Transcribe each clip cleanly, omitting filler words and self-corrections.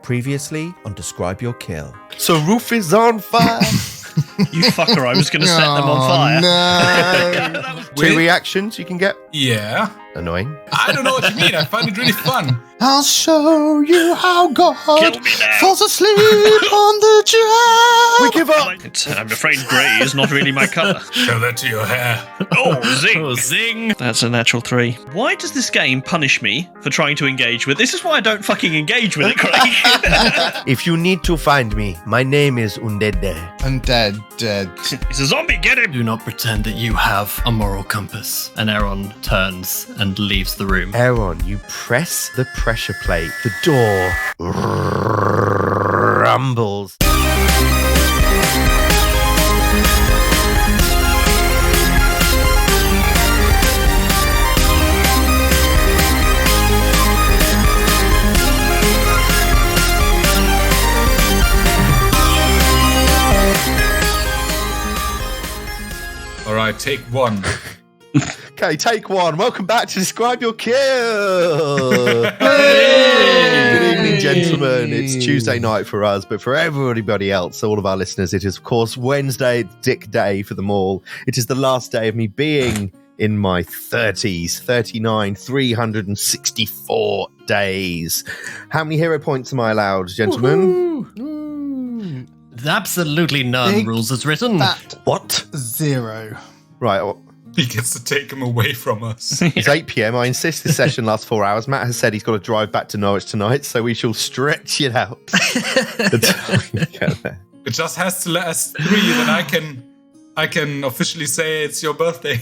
Previously on Describe Your Kill. So roof is on fire. You fucker, I was going to set them on fire. No. Two reactions you can get. Yeah. Annoying. I don't know what you mean. I find it really fun. I'll show you how God Kill me now. falls asleep on the job. We give up. I'm afraid grey is not really my colour. Show that to your hair. Oh, zing. That's a natural 3. Why does this game punish me for trying to engage with? This is why I don't fucking engage with it, Craig. If you need to find me, my name is Undede. Undead, dead. It's a zombie, get him! Do not pretend that you have a moral compass. And Aaron turns and leaves the room. Aaron, you press the pressure plate. The door rumbles. All right, take one. Okay, take one. Welcome back to Describe Your Kill. Good evening, gentlemen. It's Tuesday night for us, but for everybody else, all of our listeners, it is, of course, Wednesday, Dick Day for them all. It is the last day of me being in my 30s, 39, 364 days. How many hero points am I allowed, gentlemen? Absolutely none. Big Rules as written. What? 0. Right, well, He gets to take him away from us. it's 8 p.m. I insist this session lasts 4 hours. Matt has said he's got to drive back to Norwich tonight, so we shall stretch it out. until we get there. It just has to last 3, then I can officially say it's your birthday.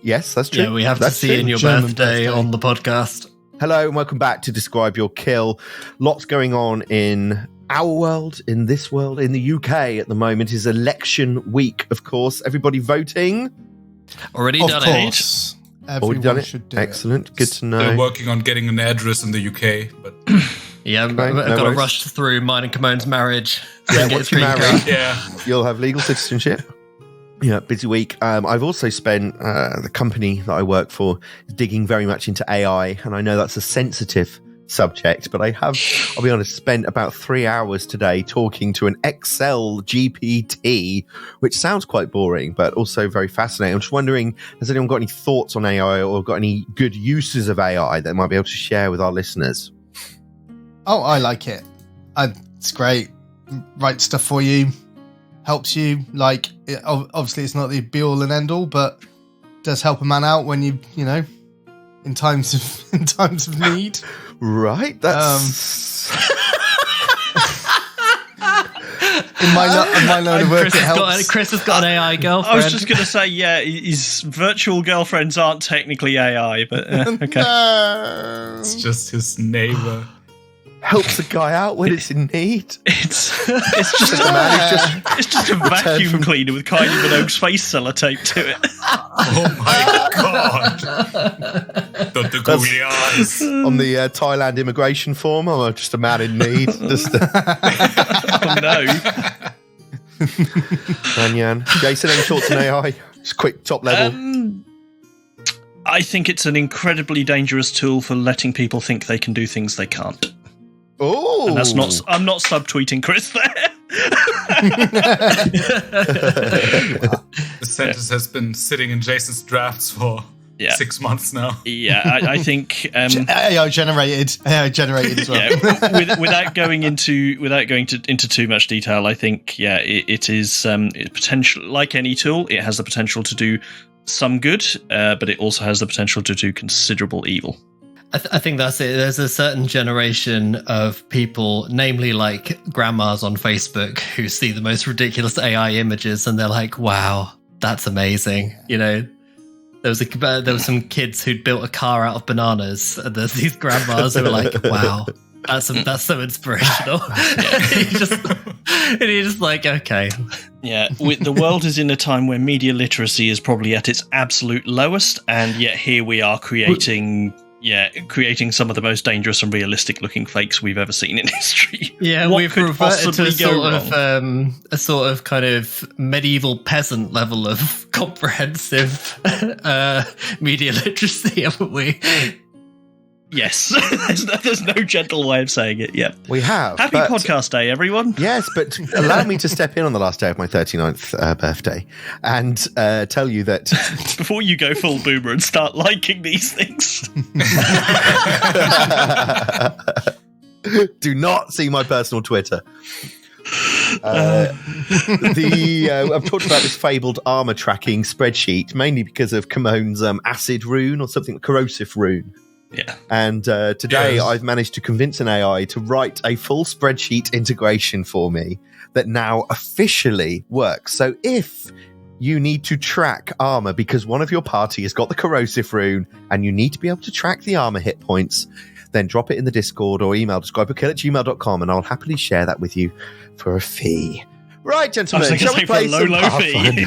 Yes, that's true. Yeah, we have That's to see true. in your German birthday birthday. on the podcast. Hello and welcome back to Describe Your Kill. Lots going on in our world, in this world, in the UK at the moment. Is election week, of course. Everybody voting? Already Of done course. Already Everyone done it? should do Excellent. Good to They're know. working on getting an address in the UK, but it. Yeah, Okay, I've no got to worries. rush through mine and Camone's marriage. Yeah, Get once his you're green married, card. yeah. you'll have legal citizenship. Yeah, busy week. I've also spent the company that I work for digging very much into AI, and I know that's a sensitive subject, but I'll be honest, spent about 3 hours today talking to an Excel GPT, which sounds quite boring, but also very fascinating. I'm just wondering, has anyone got any thoughts on AI or got any good uses of AI that might be able to share with our listeners? Oh, I like it. It's great. Writes stuff for you. Helps you. Like, obviously, it's not the be-all and end-all, but does help a man out when you know, in times of need. Right, that's... In my line of work, it helps. Chris has got an AI I girlfriend. was just going to say, yeah, his virtual girlfriends aren't technically AI, but okay. No. It's just his neighbor. helps a guy out when it's in need. It's just The man who's just it's just a vacuum from- cleaner with Kylie Minogue's face sellotape to it. Oh my god. Dr. Googly eyes. on the Thailand immigration form. I'm just a man in need. Just Oh no. Yan. Jason, any thoughts on AI? Just quick top level. I think it's an incredibly dangerous tool for letting people think they can do things they can't. Oh, And that's not. I'm not subtweeting Chris there. The sentence has been sitting in Jason's drafts for 6 months now. Yeah, I think. AI generated as well. Yeah, without going into too much detail, I think it is potential. Like any tool, it has the potential to do some good, but it also has the potential to do considerable evil. I think that's it. There's a certain generation of people, namely like grandmas on Facebook, who see the most ridiculous AI images and they're like, wow, that's amazing. You know, there was some kids who'd built a car out of bananas, and there's these grandmas who are like, wow, that's so inspirational. And you're just like, okay. Yeah, the world is in a time where media literacy is probably at its absolute lowest, and yet here we are creating some of the most dangerous and realistic looking fakes we've ever seen in history. Yeah, What we've could reverted to possibly a sort of kind of medieval peasant level of comprehensive media literacy, haven't we? Yes, there's no gentle way of saying it. Yeah, We have. happy but- podcast day, everyone. Yes, but allow me to step in on the last day of my 39th birthday and tell you that Before you go full boomer and start liking these things. do not see my personal Twitter. I've talked about this fabled armor tracking spreadsheet mainly because of Camone's acid rune or something, corrosive rune. Yeah. And today Yes. I've managed to convince an AI to write a full spreadsheet integration for me that now officially works. So if you need to track armor because one of your party has got the corrosive rune and you need to be able to track the armor hit points, then drop it in the Discord or email describeyourkill@gmail.com and I'll happily share that with you for a fee. Right, I was gentlemen, going to shall we say for a play low, some low Pathfinder?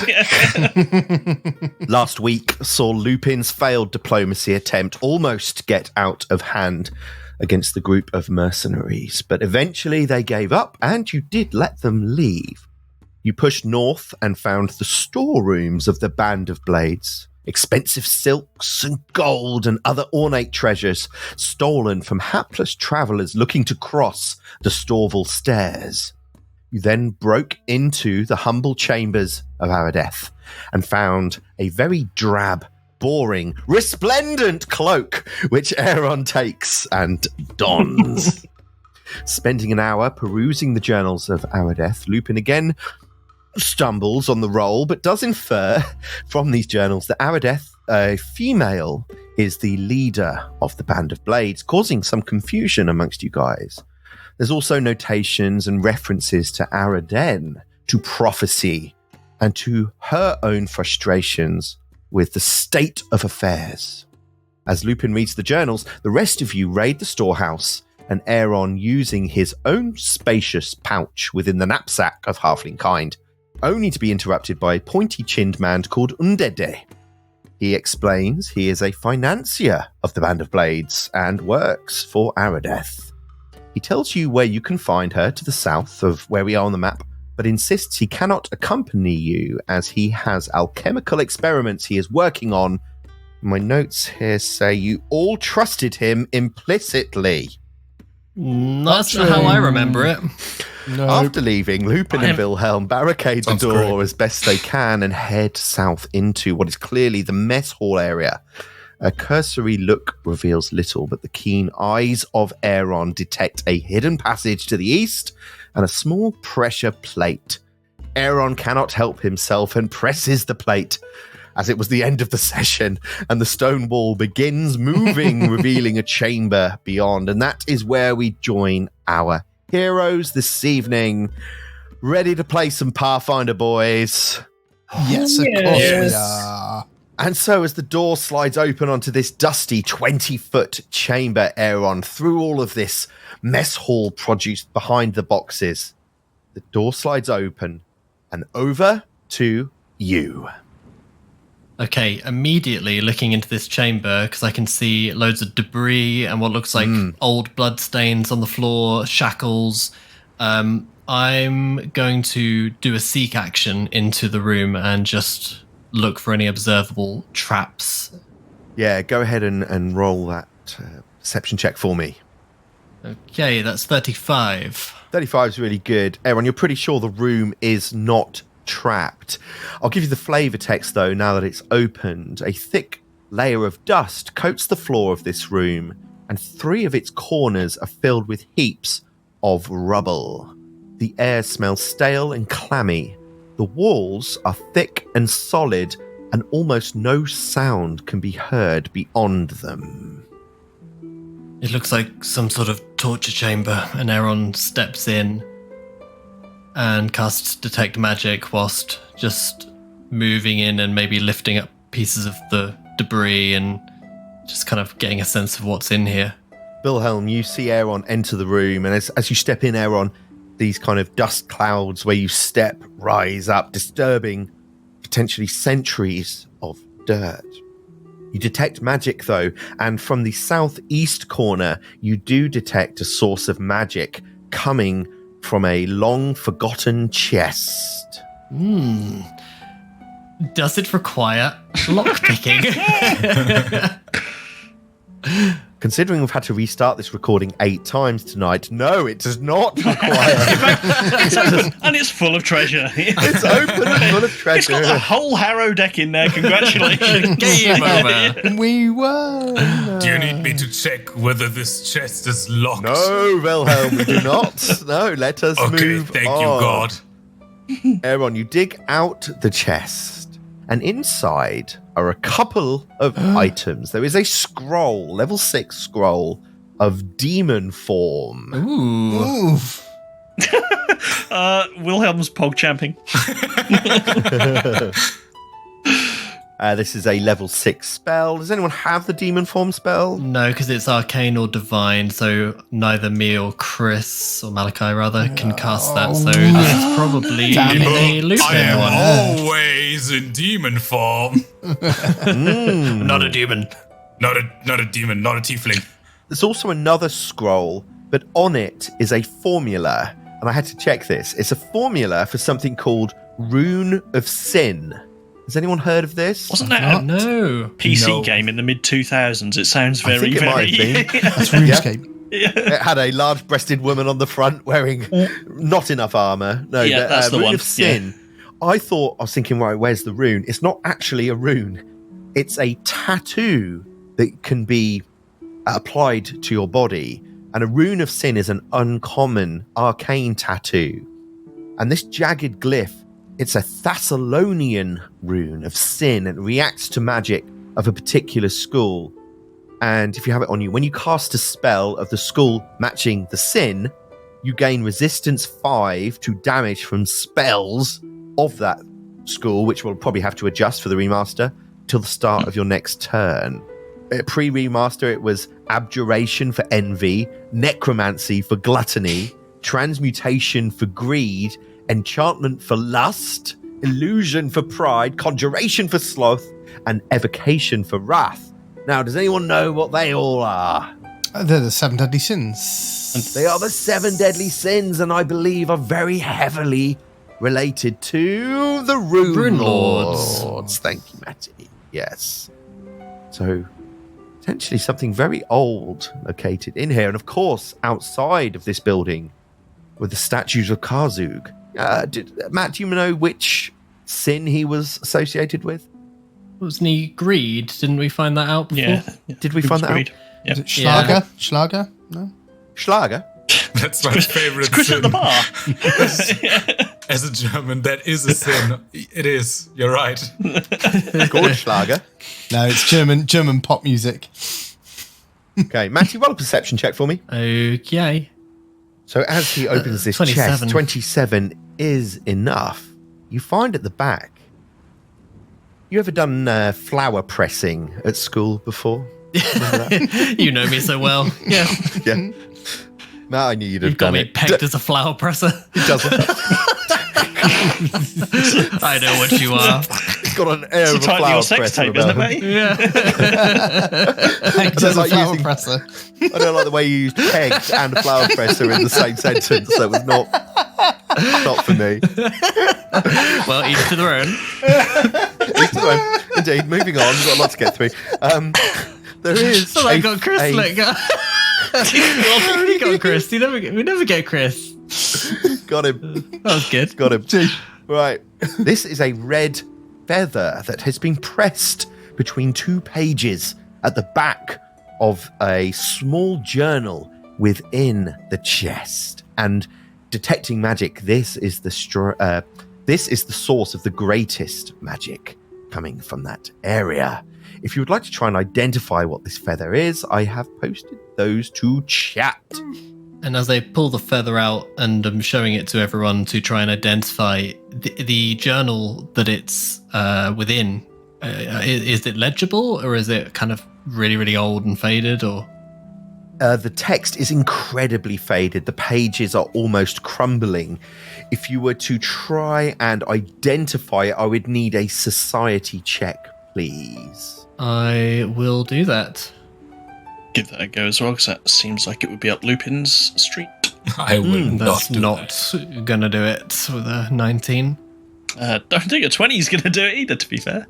fee. Last week saw Lupin's failed diplomacy attempt almost get out of hand against the group of mercenaries, but eventually they gave up and you did let them leave. You pushed north and found the storerooms of the Band of Blades. Expensive silks and gold and other ornate treasures stolen from hapless travellers looking to cross the Storval stairs. You then broke into the humble chambers of Aradeth and found a very drab, boring, resplendent cloak which Aaron takes and dons. Spending an hour perusing the journals of Aradeth, Lupin again stumbles on the roll, but does infer from these journals that Aradeth, a female, is the leader of the Band of Blades, causing some confusion amongst you guys. There's also notations and references to Araden, to prophecy, and to her own frustrations with the state of affairs. As Lupin reads the journals, the rest of you raid the storehouse, and Aaron using his own spacious pouch within the knapsack of halfling kind, only to be interrupted by a pointy-chinned man called Undede. He explains he is a financier of the Band of Blades and works for Aradeth. He tells you where you can find her to the south of where we are on the map, but insists he cannot accompany you as he has alchemical experiments he is working on. My notes here say you all trusted him implicitly. That's not how I remember it. No. After leaving, Lupin I and am- Wilhelm barricade the Sounds door great. as best they can and head south into what is clearly the mess hall area. A cursory look reveals little, but the keen eyes of Aaron detect a hidden passage to the east and a small pressure plate. Aaron cannot help himself and presses the plate as it was the end of the session, and the stone wall begins moving, revealing a chamber beyond. And that is where we join our heroes this evening. Ready to play some Pathfinder, boys? Yes, of course Yes. we are. And so as the door slides open onto this dusty 20-foot chamber, Aaron, through all of this mess hall produce behind the boxes, the door slides open and over to you. Okay, immediately looking into this chamber, because I can see loads of debris and what looks like old blood stains on the floor, shackles. I'm going to do a seek action into the room and just look for any observable traps. Yeah, go ahead and roll that perception check for me. Okay, that's 35. 35 is really good. Aaron, you're pretty sure the room is not trapped. I'll give you the flavor text, though, now that it's opened. A thick layer of dust coats the floor of this room, and 3 of its corners are filled with heaps of rubble. The air smells stale and clammy. The walls are thick and solid, and almost no sound can be heard beyond them. It looks like some sort of torture chamber, and Aaron steps in and casts Detect Magic whilst just moving in and maybe lifting up pieces of the debris and just kind of getting a sense of what's in here. Wilhelm, you see Aaron enter the room, and as you step in, Aaron, these kind of dust clouds where you step rise up, disturbing potentially centuries of dirt. You detect magic, though, and from the southeast corner, you do detect a source of magic coming from a long-forgotten chest. Does it require lockpicking? considering we've had to restart this recording 8 times tonight, no, it does not require. It's open and it's full of treasure. It's open and full of treasure. It's got the whole Harrow deck in there. Congratulations. Game over. We won. Do you need me to check whether this chest is locked? No, Wilhelm, we do not. No, let us Okay, move thank on. you, God. Aaron, you dig out the chest, and inside are a couple of items. There is a scroll, level 6 scroll of demon form. Ooh. Oof. Wilhelm's pog champing. This is a level 6 spell. Does anyone have the demon form spell? No, because it's arcane or divine, so neither me or Chris, or Malachi rather, can cast that. So this is probably Damn a it. Lupin I am one. always in demon form. Not a demon. Not a demon, not a tiefling. There's also another scroll, but on it is a formula. And I had to check this. It's a formula for something called Rune of Sin. Has anyone heard of this? Wasn't that a No. PC game in the mid 2000s? It sounds I very, think it might very. have been. That's RuneScape. It had a large-breasted woman on the front wearing not enough armor. No, Yeah, but, that's the Rune one. of Sin. I was thinking, right, where's the rune? It's not actually a rune. It's a tattoo that can be applied to your body. And a Rune of Sin is an uncommon arcane tattoo. And this jagged glyph, it's a Thessalonian rune of sin and reacts to magic of a particular school. And if you have it on you, when you cast a spell of the school matching the sin, you gain resistance 5 to damage from spells of that school, which we'll probably have to adjust for the remaster till the start of your next turn. Pre-remaster, it was abjuration for envy, necromancy for gluttony, transmutation for greed, enchantment for lust, illusion for pride, conjuration for sloth, and evocation for wrath. Now, does anyone know what they all are? They're the 7 deadly sins. They are the 7 deadly sins, and I believe are very heavily related to the Rune Lords. Thank you, Matty. Yes. So, potentially something very old located in here, and of course, outside of this building, with the statues of Karzug. Matt, do you know which sin he was associated with? Wasn't he greed? Didn't we find that out before? Yeah. Did we find that out? Yep. Is it Schlager? Schlager? No? Schlager? That's my favorite Chris sin. at the bar. As a German, that is a sin. It is. You're right. Goldschlager. No, it's German pop music. Okay, Matty, roll a perception check for me. Okay. So as he opens this 27. chest, 27 is enough. You find at the back. You ever done flower pressing at school before? You know me so well. Yeah. Yeah. Matt, I knew you'd have You've got done me it. pegged as a flower presser. He doesn't. I know what you are. He's got an air It's of a a title of flower your sex presser tape, isn't it, about mate? him. Yeah. Pegged don't as a like flower using- presser. I don't like the way you used pegged and flower presser in the same sentence. That was not for me. Well, each to their own. Each to their own. Indeed, moving on. We've got a lot to get through. There is. So I got Chris. Look. We got Chris. We never get Chris. Got him. That was good. Got him. Right. This is a red feather that has been pressed between 2 pages at the back of a small journal within the chest. And detecting magic, this is the source of the greatest magic coming from that area. If you would like to try and identify what this feather is, I have posted those to chat. And as they pull the feather out and I'm showing it to everyone to try and identify the journal that it's within, is it legible or is it kind of really, really old and faded? Or the text is incredibly faded. The pages are almost crumbling. If you were to try and identify it, I would need a society check, please. I will do that. Give that a go as well, because that seems like it would be up Lupin's street. I will That's not do not that. gonna do it with a 19. Don't think a 20 is going to do it either, to be fair.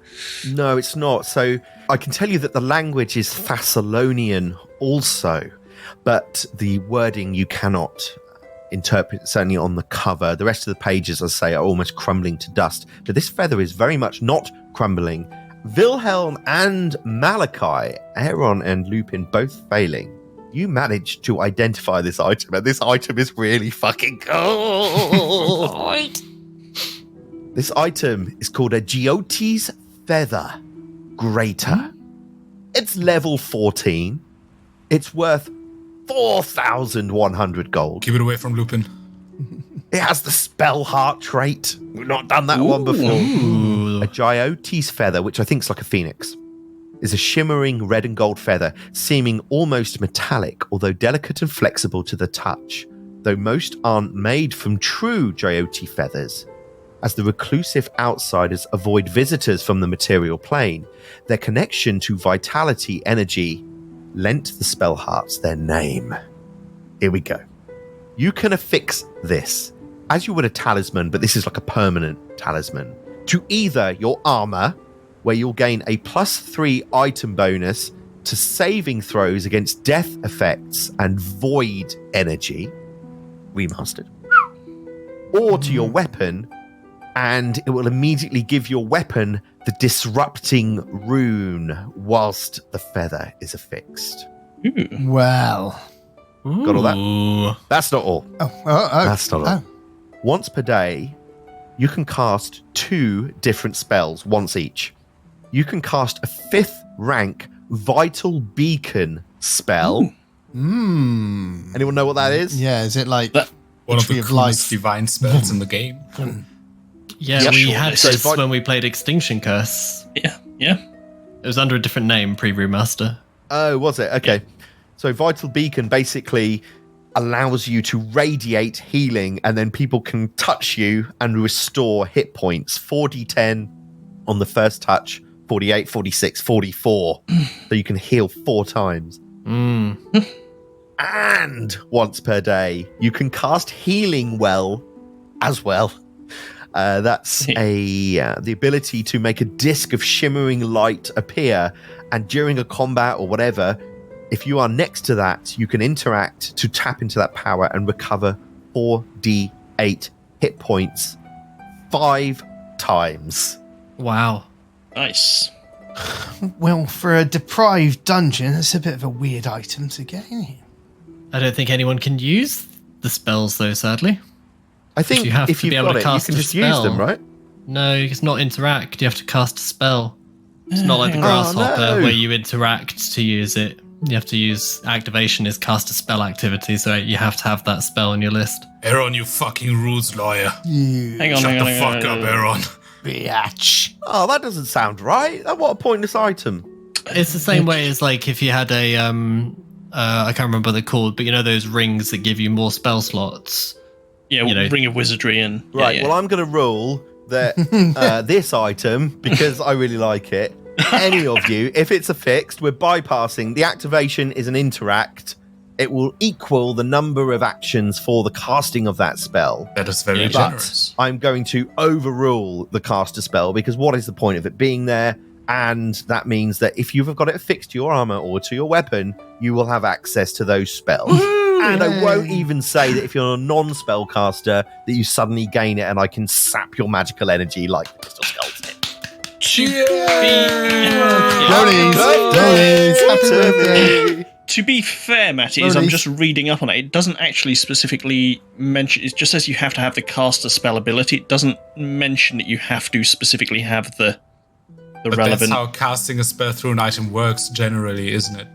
No, it's not. So I can tell you that the language is Thessalonian also, but the wording you cannot interpret, certainly on the cover. The rest of the pages, as I say, are almost crumbling to dust. But this feather is very much not crumbling. Wilhelm and Malachi, Aaron and Lupin both failing. You managed to identify this item, and this item is really fucking cool. This item is called a Giotes Feather Grater. It's level 14. It's worth 4,100 gold. Keep it away from Lupin. It has the spell heart trait. We've not done that one before. A Giotes feather, which I think is like a phoenix, is a shimmering red and gold feather, seeming almost metallic, although delicate and flexible to the touch, though most aren't made from true Giote feathers. As the reclusive outsiders avoid visitors from the material plane, their connection to vitality energy lent the spell hearts their name. Here we go. You can affix this, as you would a talisman, but this is like a permanent talisman, to either your armor, where you'll gain a +3 item bonus to saving throws against death effects and void energy, remastered, or to your weapon, and it will immediately give your weapon the disrupting rune whilst the feather is affixed. Well. Got all that? That's not all. That's not all. Once per day, you can cast 2 different spells once each. You can cast a 5th rank Vital Beacon spell. Anyone know what that is? Yeah, is it like One of Tree the of coolest Life? divine spells in the game. Yeah, Yep. we had So this when we played Extinction Curse. Yeah. It was under a different name pre-remaster. Oh, was it? Okay. So Vital Beacon basically allows you to radiate healing, and then people can touch you and restore hit points. 4d10 on the first touch, 48, 46, 44. So you can heal 4 times. And once per day, you can cast Healing Well as well. That's the ability to make a disc of shimmering light appear, and during a combat or whatever, if you are next to that, you can interact to tap into that power and recover 4d8 hit points 5 times. Wow. Nice. Well, for a deprived dungeon, it's a bit of a weird item to get in here. I don't think anyone can use the spells, though, sadly. I think You have if to you've be able got to it, you cast can a just use spell. them, right? No, it's not interact. You have to cast a spell. It's not like the grasshopper no. where you interact to use it. You have to use activation is cast a spell activity, so you have to have that spell on your list. Aaron, you fucking rules lawyer. You Hang on, Shut hang the on, hang fuck on, up, hang on. Aaron. bitch. Oh, that doesn't sound right. What a pointless item. It's the same way as like if you had a I can't remember what they're called, but you know those rings that give you more spell slots. Yeah, You know. Ring of Wizardry and... Right, yeah. well, I'm going to rule that this item, because I really like it, any of you, if it's affixed, we're bypassing. The activation is an interact. It will equal the number of actions for the casting of that spell. That is very Yeah, generous. But I'm going to overrule the caster spell, because what is the point of it being there? And that means that if you've got it affixed to your armor or to your weapon, you will have access to those spells. And I won't even say that if you're a non-spell caster, that you suddenly gain it and I can sap your magical energy like the Crystal Skulls did. Rollies, happy birthday. To be fair, Matty, as I'm Rollies. just reading up on it, it doesn't actually specifically mention... It just says you have to have the caster spell ability. It doesn't mention that you have to specifically have the But relevant... that's how casting a spell through an item works generally, isn't it?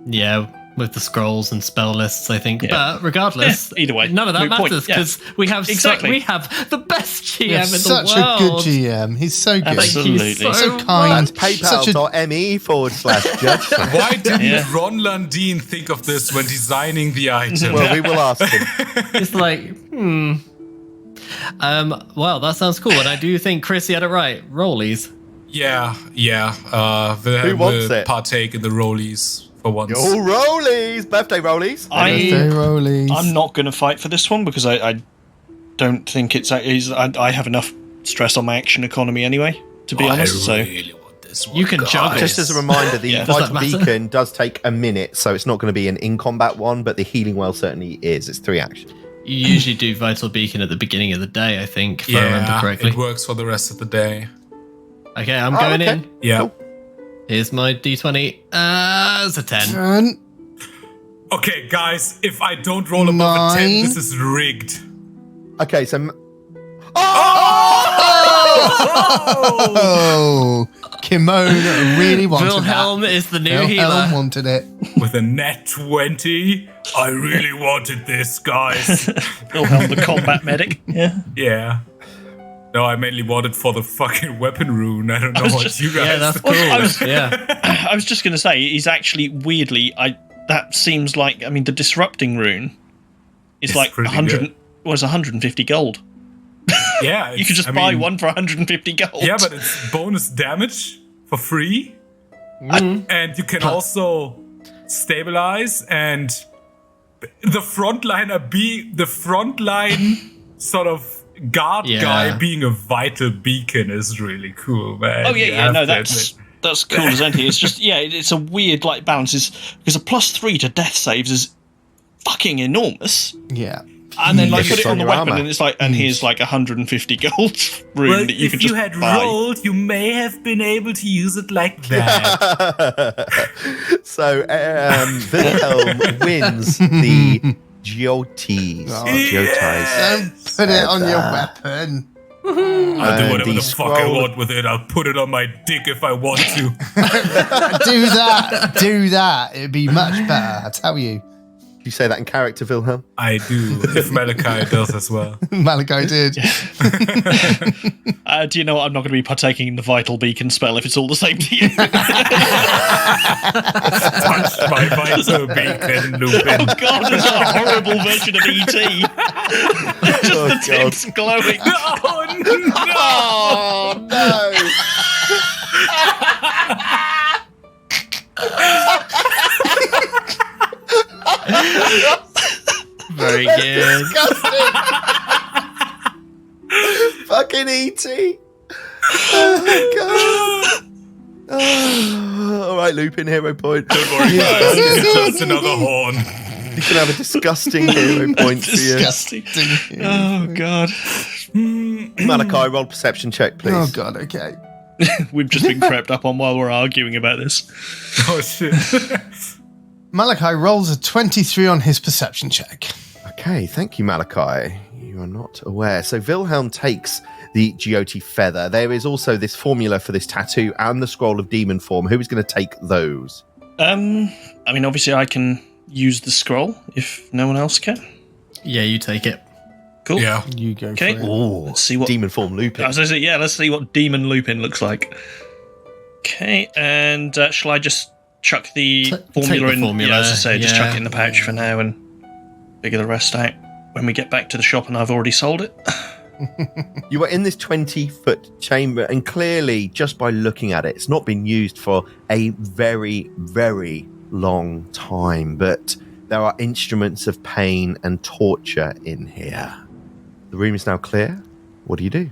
Yeah, with the scrolls and spell lists, I think. Yeah. But regardless, Yeah, either way, none of that moot point, matters yeah. because we have Exactly. we have the best GM You're in the such world. a good GM. He's so good. Absolutely. Thank you So so kind. much. Such a PayPal.me/Judson. Why didn't Yeah. Ron Landine think of this when designing the item? Well, we will ask him. It's like, well, that sounds cool, and I do think Chris had it right. Rollies. yeah. Who Wilhelm wants will it? partake in the rollies for once. Oh, rollies! Birthday rollies! Birthday rollies. I'm not going to fight for this one because I don't think I have enough stress on my action economy anyway, to be honest. I really want this one, You can guys. juggle. Just as a reminder, the Yeah. Does vital that matter? beacon does take a minute, so it's not going to be an in-combat one, but the healing well certainly is. It's 3 actions. You usually do Vital Beacon at the beginning of the day, I think, if I remember correctly. it works for the rest of the day. Okay, I'm going okay. in. Yeah. Cool. Here's my D20. It's a 10. Turn. Okay, guys, if I don't roll above a 10, 9. this is rigged. Okay, so... Oh, Kimone really wanted Wilhelm that. is the new Wilhelm healer. wanted it. With a net 20, I really wanted this, guys. Wilhelm, the combat medic. Yeah. Yeah. No, I mainly wanted for the fucking weapon rune. I don't know what you guys... Yeah, that's cool. I was- Yeah. I was just going to say, he's actually weirdly, that seems like, I mean, the disrupting rune is It's like pretty 100, good. was 150 gold. Yeah. You could just buy one for 150 gold. Yeah, but it's bonus damage for free. And you can also stabilize, and the frontline sort of guard Yeah. guy being a vital beacon is really cool, man. Oh You yeah, have no, to that's admit. that's cool as anything. It's just it's a weird like balance, because a +3 to death saves is fucking enormous, Yeah. and then like If put it's it on on the your weapon, armor. and it's like, and here's like 150 gold rune Well, that you if can you just had buy. rolled, you may have been able to use it like that. So, Wilhelm wins the Geotes. Oh, Geoties. Don't put it on your weapon. I'll do And whatever the the fuck I scroll- want with it. I'll put it on my dick if I want to. Do that. Do that. It'd be much better, I tell you. You say that in character, Wilhelm? I do, if Malachi does as well. Malachi did. Do you know what? I'm not going to be partaking in the vital beacon spell if it's all the same to you. Touched my vital beacon, Lupin. Oh god, it's a horrible version of ET. Just Oh, the God. tips glowing. Oh, no! Oh, no! Very good. Disgusting! Fucking E.T. Oh, my God. Oh, all right, Lupin, hero point. Don't worry. That's another horn. You can have a disgusting hero point for you. Disgusting. Oh god. Malachi, roll perception check, please. Oh, God, okay. We've just been crept up on while we're arguing about this. Oh, shit. Malachi rolls a 23 on his perception check. Okay, thank you, Malachi. You are not aware. So Wilhelm takes the Geote feather. There is also this formula for this tattoo and the scroll of demon form. Who is going to take those? I mean, obviously I can use the scroll if no one else can. Yeah, you take it. Cool. Yeah. You go Okay. for it. Oh, Let's see what demon form Lupin. I was gonna say, yeah, let's see what Demon Lupin looks like. Okay, and shall I just chuck the Take formula the in? formula, Yeah, as I say, just chuck yeah. it in the pouch for now and figure the rest out when we get back to the shop and I've already sold it. You are in this 20-foot chamber, and clearly, just by looking at it, it's not been used for a very, very long time. But there are instruments of pain and torture in here. The room is now clear. What do you do?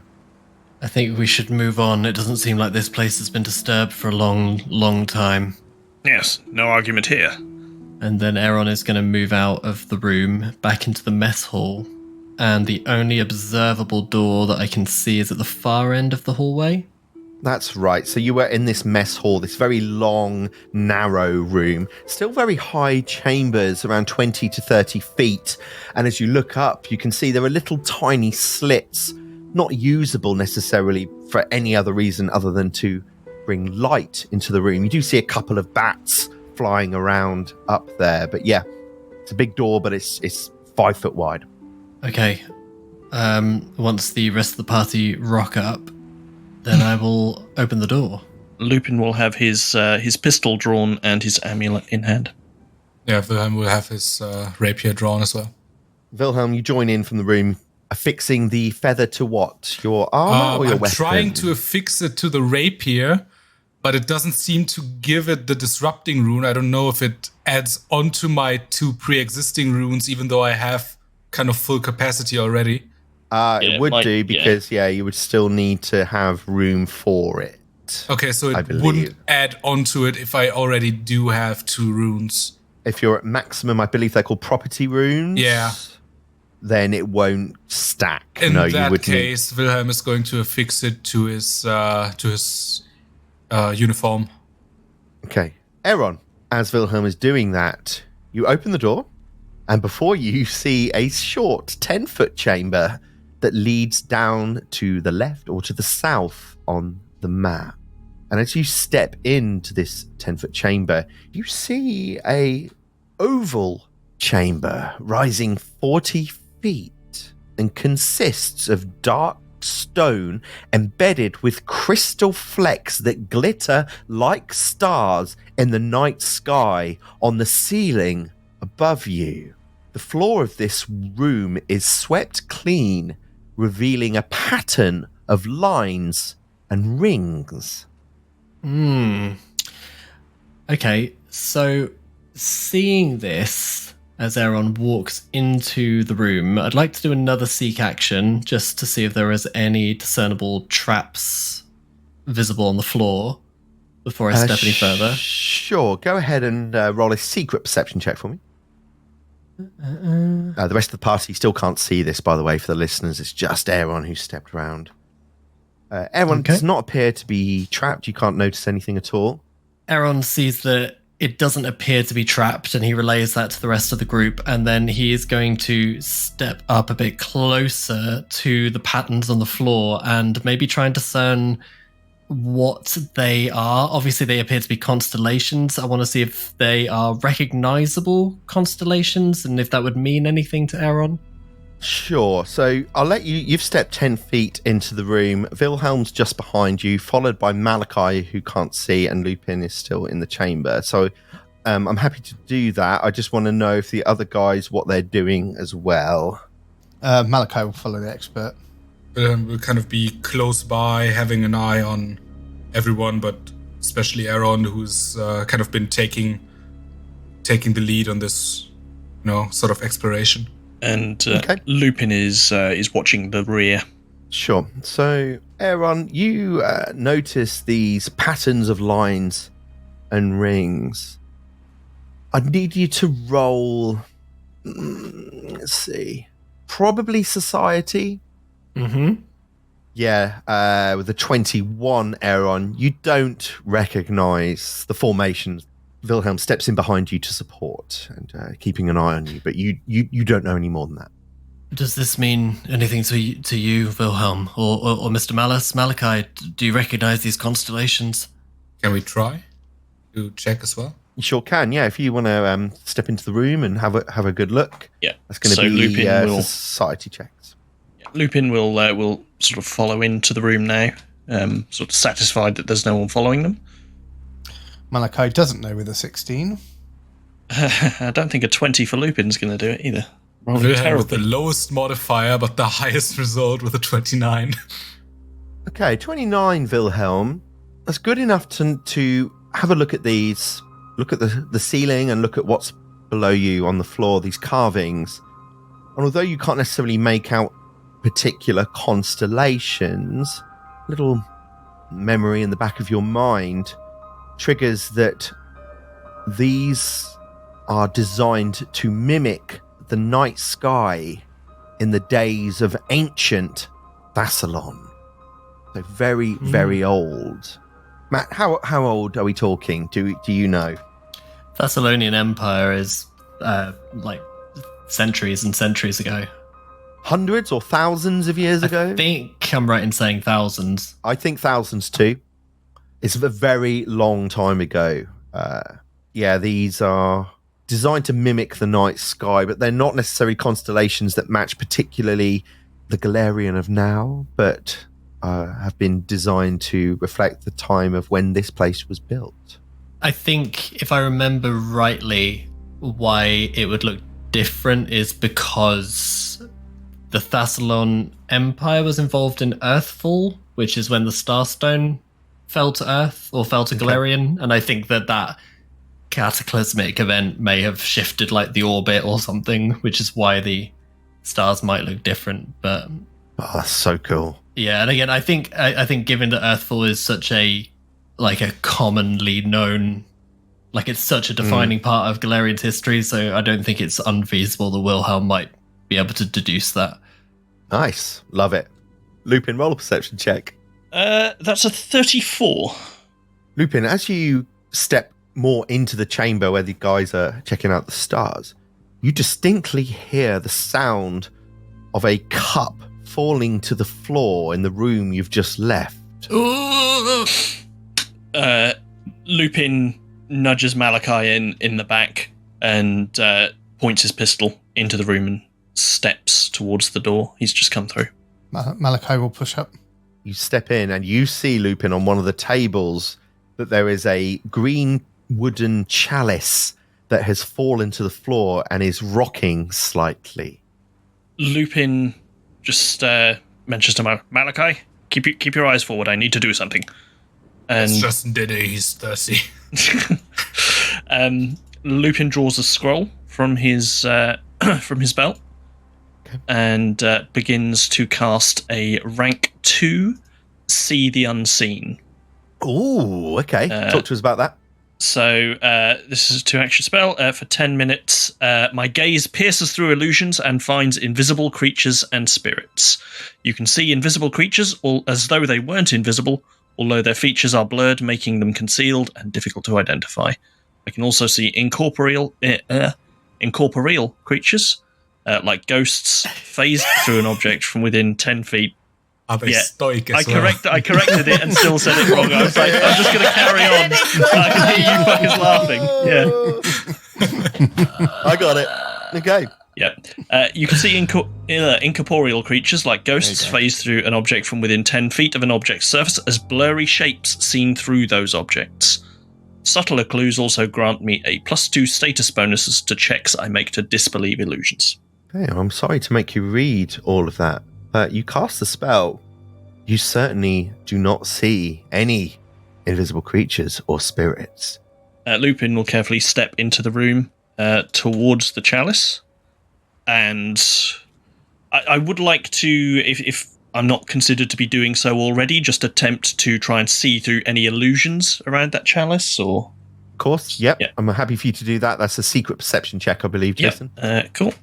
I think we should move on. It doesn't seem like this place has been disturbed for a long, long time. Yes, no argument here. And then Aaron is going to move out of the room, back into the mess hall. And the only observable door that I can see is at the far end of the hallway. That's right. So you were in this mess hall, this very long, narrow room, still very high chambers, around 20 to 30 feet. And as you look up, you can see there are little tiny slits, not usable necessarily for any other reason other than to bring light into the room. You do see a couple of bats flying around up there. But yeah, it's a big door, but it's 5 foot wide. Okay. Once the rest of the party rock up, then I will open the door. Lupin will have his pistol drawn and his amulet in hand. Yeah, Wilhelm will have his rapier drawn as well. Wilhelm, you join in from the room, affixing the feather to what? Your armor or your I'm weapon? trying to affix it to the rapier, but it doesn't seem to give it the disrupting rune. I don't know if it adds onto my 2 pre-existing runes, even though I have kind of full capacity already. It would do because you would still need to have room for it. Okay, so it wouldn't add onto it if I already do have 2 runes. If you're at maximum, I believe they're called property runes. Yeah. Then it won't stack. In that case, Wilhelm is going to affix it to his uniform. Okay. Aaron, as Wilhelm is doing that, you open the door, and before you see a short 10-foot chamber that leads down to the left or to the south on the map. And as you step into this 10-foot chamber, you see a oval chamber rising 40 feet and consists of dark stone embedded with crystal flecks that glitter like stars in the night sky on the ceiling above you. The floor of this room is swept clean, revealing a pattern of lines and rings. Okay, so seeing this as Aaron walks into the room, I'd like to do another seek action just to see if there is any discernible traps visible on the floor before I step any further. Sure, go ahead and roll a secret perception check for me. The rest of the party still can't see this, by the way, for the listeners. It's just Aaron who stepped around. Aaron does not appear to be trapped. You can't notice anything at all. Aaron sees that it doesn't appear to be trapped, and he relays that to the rest of the group, and then he is going to step up a bit closer to the patterns on the floor and maybe try and discern what they are. Obviously, they appear to be constellations. I want to see if they are recognizable constellations and if that would mean anything to Aaron. Sure. So I'll let you. You've stepped 10 feet into the room. Wilhelm's just behind you, followed by Malachi, who can't see, and Lupin is still in the chamber. So I'm happy to do that. I just want to know if the other guys, what they're doing as well. Malachi will follow the expert. We'll kind of be close by, having an eye on everyone, but especially Aaron, who's kind of been taking the lead on this, sort of exploration. And Lupin is watching the rear. Sure. So, Aaron, you notice these patterns of lines and rings. I need you to roll. Let's see. Probably society. Mm-hmm. Yeah, with a 21, Aaron, you don't recognize the formations. Wilhelm steps in behind you to support and keeping an eye on you, but you don't know any more than that. Does this mean anything to you, Wilhelm, or Mr. Malachi? Do you recognize these constellations? Can we try to check as well? You sure can, yeah. If you want to step into the room and have a good look, yeah, that's going to be Lupin society checks. Yeah, Lupin will sort of follow into the room now, sort of satisfied that there's no one following them. Malachi doesn't know with a 16. I don't think a 20 for Lupin's going to do it either. With the lowest modifier, but the highest result with a 29. Okay, 29, Wilhelm. That's good enough to have a look at these. Look at the ceiling and look at what's below you on the floor, these carvings. And although you can't necessarily make out particular constellations, little memory in the back of your mind triggers that these are designed to mimic the night sky in the days of ancient Thassalon. So very, very old. Matt, how old are we talking? Do you know? Thessalonian Empire is like centuries and centuries ago. Hundreds or thousands of years ago? I think I'm right in saying thousands. I think thousands too. It's a very long time ago. These are designed to mimic the night sky, but they're not necessarily constellations that match particularly the Galarian of now, but have been designed to reflect the time of when this place was built. I think, if I remember rightly, why it would look different is because the Thassalon Empire was involved in Earthfall, which is when the Starstone fell to Earth or fell to Galarian, and I think that cataclysmic event may have shifted like the orbit or something, which is why the stars might look different. But Oh, that's so cool. Yeah, and again, I think given that Earthfall is such a commonly known, like it's such a defining part of Galarian's history, so I don't think it's unfeasible that Wilhelm might be able to deduce that. Nice. Love it. Lupin, roll a perception check. That's a 34. Lupin, as you step more into the chamber where the guys are checking out the stars, you distinctly hear the sound of a cup falling to the floor in the room you've just left. Lupin nudges Malachi in the back and points his pistol into the room and steps towards the door. He's just come through. Malachi will push up. You step in and you see, Lupin, on one of the tables that there is a green wooden chalice that has fallen to the floor and is rocking slightly. Lupin just mentions to Malachi, keep your eyes forward. I need to do something. And It's Justin Diddy. He's thirsty. Lupin draws a scroll from his belt and begins to cast a rank 2 See the Unseen. Ooh, okay. Talk to us about that. So this is a 2-action spell. For 10 minutes, my gaze pierces through illusions and finds invisible creatures and spirits. You can see invisible creatures as though they weren't invisible, although their features are blurred, making them concealed and difficult to identify. I can also see incorporeal creatures, like ghosts, phased through an object from within 10 feet. Are they stoic as well? I corrected it and still said it wrong. I was like, I'm just going to carry on. I can hear you fuckers laughing. Yeah. I got it. Okay. Yeah. You can see incorporeal creatures like ghosts phase through an object from within 10 feet of an object's surface as blurry shapes seen through those objects. Subtler clues also grant me a +2 status bonuses to checks I make to disbelieve illusions. Okay, I'm sorry to make you read all of that. You cast the spell. You certainly do not see any invisible creatures or spirits. Lupin will carefully step into the room towards the chalice. And I would like to, if I'm not considered to be doing so already, just attempt to try and see through any illusions around that chalice. Or, Of course, yep. Yeah. I'm happy for you to do that. That's a secret perception check, I believe, Jason. Cool.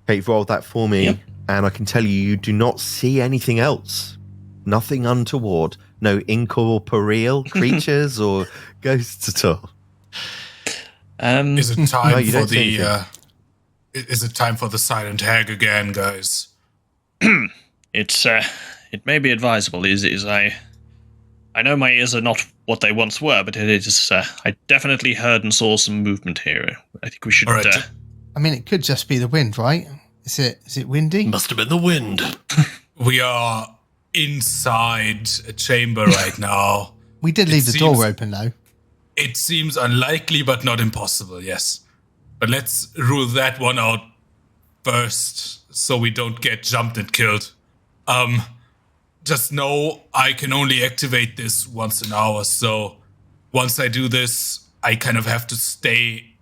Okay, you've rolled that for me. Yep. And I can tell you do not see anything else. Nothing untoward. No incorporeal creatures or ghosts at all. Is it time No, you for don't see the? Is it time for the silent hag again, guys? It may be advisable. I know my ears are not what they once were, but it is. I definitely heard and saw some movement here. I think we should. All right. I mean, it could just be the wind, right? Is it windy? Must have been the wind. We are inside a chamber right now. We did leave the door open, though. It seems unlikely, but not impossible, yes. But let's rule that one out first, so we don't get jumped and killed. Just know I can only activate this once an hour, so once I do this, I kind of have to stay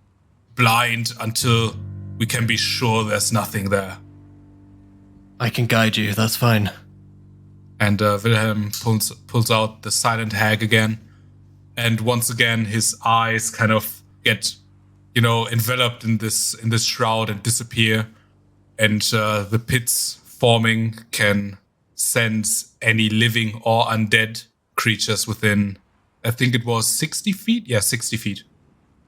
blind until we can be sure there's nothing there. I can guide you, that's fine. And Wilhelm pulls out the silent hag again. And once again, his eyes kind of get, enveloped in this shroud and disappear. And the pits forming can sense any living or undead creatures within, I think it was 60 feet? Yeah, 60 feet.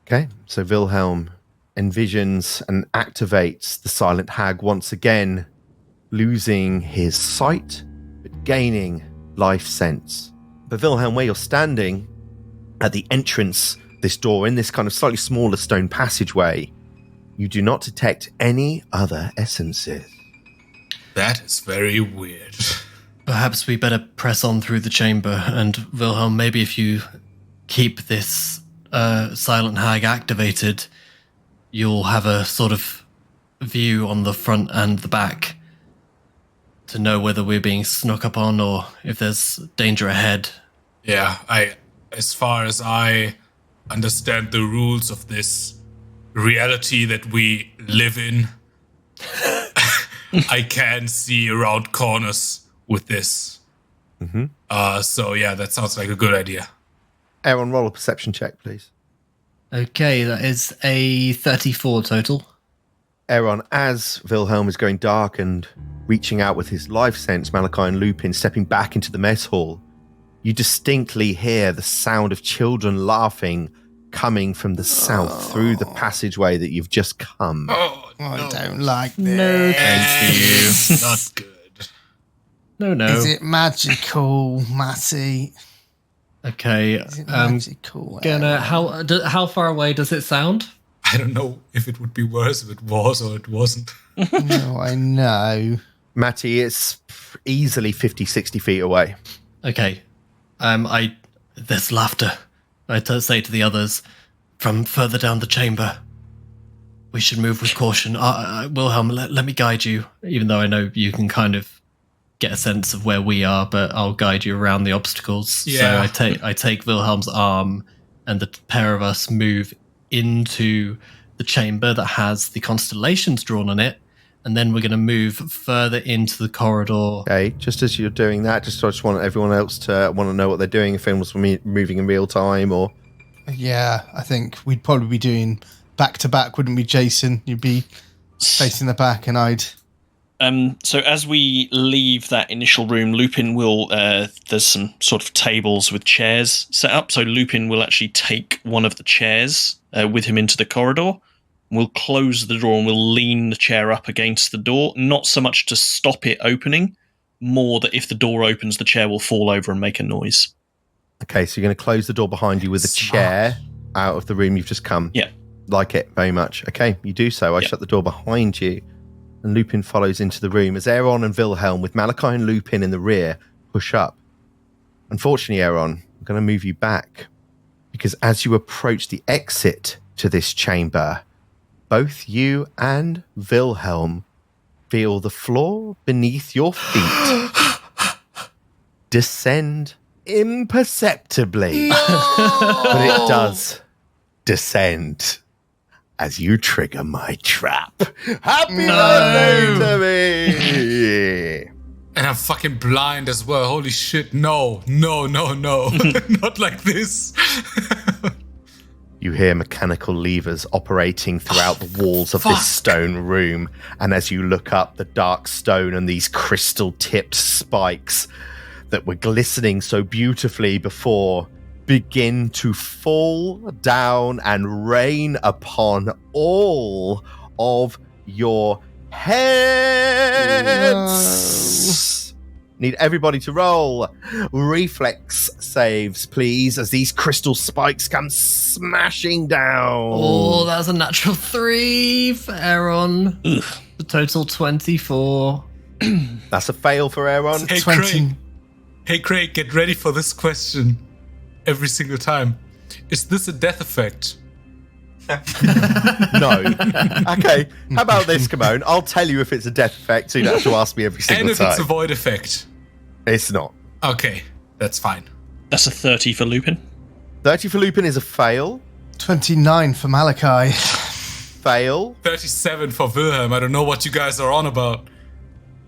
Okay, so Wilhelm envisions and activates the silent hag once again, losing his sight, but gaining life sense. But Wilhelm, where you're standing, at the entrance, this door, in this kind of slightly smaller stone passageway, you do not detect any other essences. That is very weird. Perhaps we better press on through the chamber, and Wilhelm, maybe if you keep this silent hag activated, you'll have a sort of view on the front and the back to know whether we're being snuck up on or if there's danger ahead. Yeah, as far as I understand the rules of this reality that we live in, I can see around corners with this. So yeah, that sounds like a good idea. Aaron, roll a perception check, please. Okay, that is a 34 total. Aaron, as Wilhelm is going dark and reaching out with his life sense, Malachi and Lupin stepping back into the mess hall, you distinctly hear the sound of children laughing coming from the south through the passageway that you've just come. I don't like this. No, thank you. Not good. No. Is it magical, Matty? Okay, Is it magical? gonna how far away does it sound? I don't know if it would be worse if it was or it wasn't. No, I know. Matty, it's easily 50, 60 feet away. Okay, there's laughter. I say to the others from further down the chamber. We should move with caution. Wilhelm, let me guide you, even though I know you can kind of get a sense of where we are, but I'll guide you around the obstacles. Yeah. So I take Wilhelm's arm, and the pair of us move into the chamber that has the constellations drawn on it, and then we're going to move further into the corridor. Okay, just as you're doing that, I just want everyone else to want to know what they're doing. If anyone's moving in real time, or Yeah, I think we'd probably be doing back to back, wouldn't we, Jason? You'd be facing the back, and I'd. So as we leave that initial room, Lupin will. There's some sort of tables with chairs set up. So Lupin will actually take one of the chairs with him into the corridor. We'll close the door and we'll lean the chair up against the door. Not so much to stop it opening, more that if the door opens, the chair will fall over and make a noise. okay, so you're going to close the door behind you with a chair out of the room you've just come. Yeah. Like it very much. Okay, you do so. I shut the door behind you, and Lupin follows into the room as Aaron and Wilhelm, with Malachi and Lupin in the rear, push up. Unfortunately, Aaron, I'm going to move you back, because as you approach the exit to this chamber, both you and Wilhelm feel the floor beneath your feet descend imperceptibly. But it does descend as you trigger my trap. Happy birthday to me! And I'm fucking blind as well. Holy shit. No. Not like this. You hear mechanical levers operating throughout the walls of this stone room, and as you look up, the dark stone and these crystal-tipped spikes that were glistening so beautifully before begin to fall down and rain upon all of your heads. Need everybody to roll reflex saves, please, as these crystal spikes come smashing down. Oh, that's a natural 3 for Aaron. The total 24. That's a fail for Aaron. Hey, 20. Craig. Hey, Craig, get ready for this question every single time. Is this a death effect? No. Okay, how about this, Kimone? I'll tell you if it's a death effect, so you don't have to ask me every single And if time. it's a void effect? It's not. Okay, that's fine. That's a 30 for Lupin. 30 for Lupin is a fail. 29 for Malachi. Fail. 37 for Wilhelm. I don't know what you guys are on about.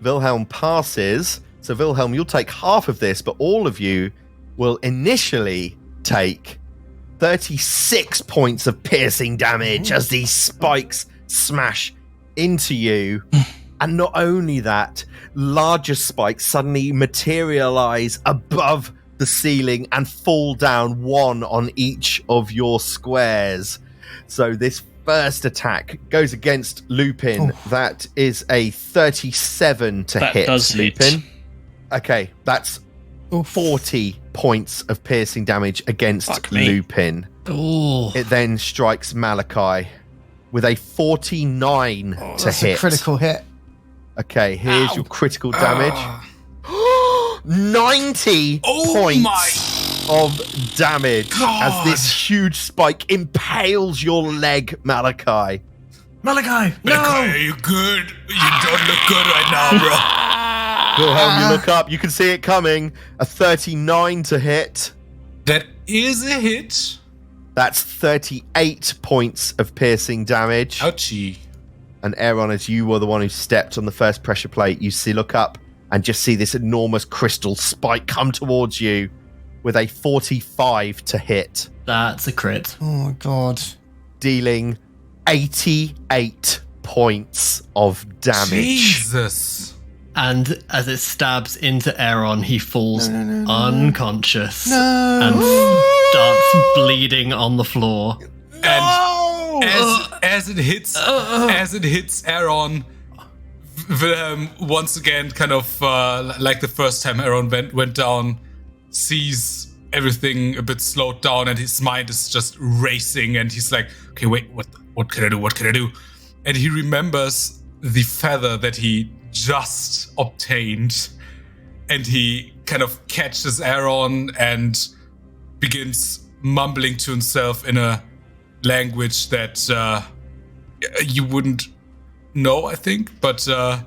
Wilhelm passes. So, Wilhelm, you'll take half of this, but all of you will initially take 36 points of piercing damage as these spikes smash into you. And not only that, larger spikes suddenly materialize above the ceiling and fall down, one on each of your squares. So this first attack goes against Lupin. That is a 37 to That hit. does Lupin. hit. Okay, that's 40 points of piercing damage against Fuck me. Lupin. Oh, It then strikes Malachi with a 49 to That's hit. a critical hit. Okay, here's your critical damage. 90 Oh points my of damage God. as this huge spike impales your leg, Malachi. Malachi, Malachi, are you good? You don't look good right now, bro. Wilhelm, you look up, you can see it coming. A 39 to hit. That is a hit. That's 38 points of piercing damage. Ouchie. And Aaron, as you were the one who stepped on the first pressure plate, you look up and just see this enormous crystal spike come towards you with a 45 to hit. That's a crit. Oh my god. Dealing 88 points of damage. Jesus. And as it stabs into Aaron, he falls unconscious No. and starts bleeding on the floor. And as it hits Aaron, Wilhelm once again, kind of like the first time Aaron went down, sees everything a bit slowed down, and his mind is just racing, and he's like, okay, wait, what can I do? What can I do? And he remembers the feather that he just obtained, and he kind of catches Aaron and begins mumbling to himself in a language that you wouldn't know, I think, but from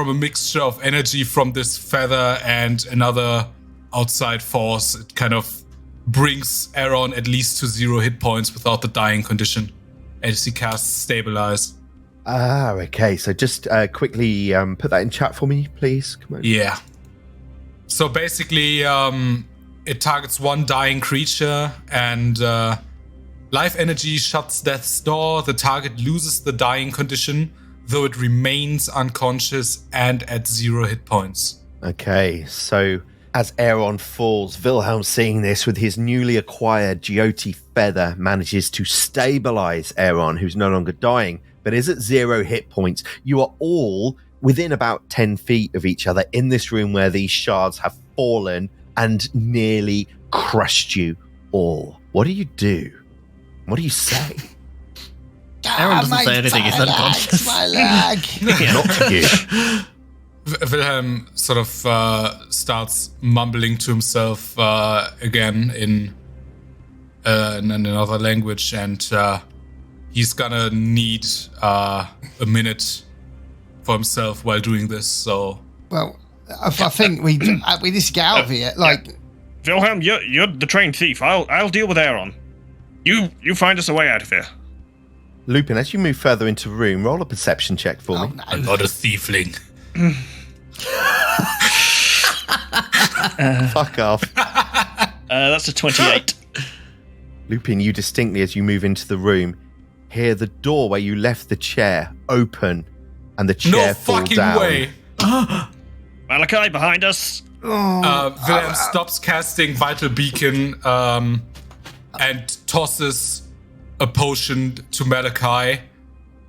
a mixture of energy from this feather and another outside force, it kind of brings Aaron at least to 0 hit points without the dying condition as he casts Stabilize. Okay. So just quickly put that in chat for me, please. Come on. Yeah. So basically, it targets one dying creature, and life energy shuts death's door. The target loses the dying condition, though it remains unconscious and at 0 hit points. Okay, so as Aaron falls, Wilhelm, seeing this with his newly acquired Jyoti feather, manages to stabilize Aaron, who's no longer dying, but is at 0 hit points. You are all within about 10 feet of each other in this room where these shards have fallen and nearly crushed you all. What do you do? What do you say? Aaron doesn't say anything, he's unconscious. My leg. Not to you. Wilhelm sort of starts mumbling to himself again in another language, and he's gonna need a minute for himself while doing this. So, Well, I think we need to get out of here. Like, Wilhelm, you're the trained thief. I'll deal with Aaron. You find us a way out of here. Lupin, as you move further into the room, roll a perception check for me. I'm not a thiefling. Fuck off. That's a 28. Lupin, you distinctly, as you move into the room, hear the door where you left the chair open and the chair No fall fucking down. way. Malachi, behind us. Wilhelm stops casting Vital Beacon and tosses a potion to Malachi.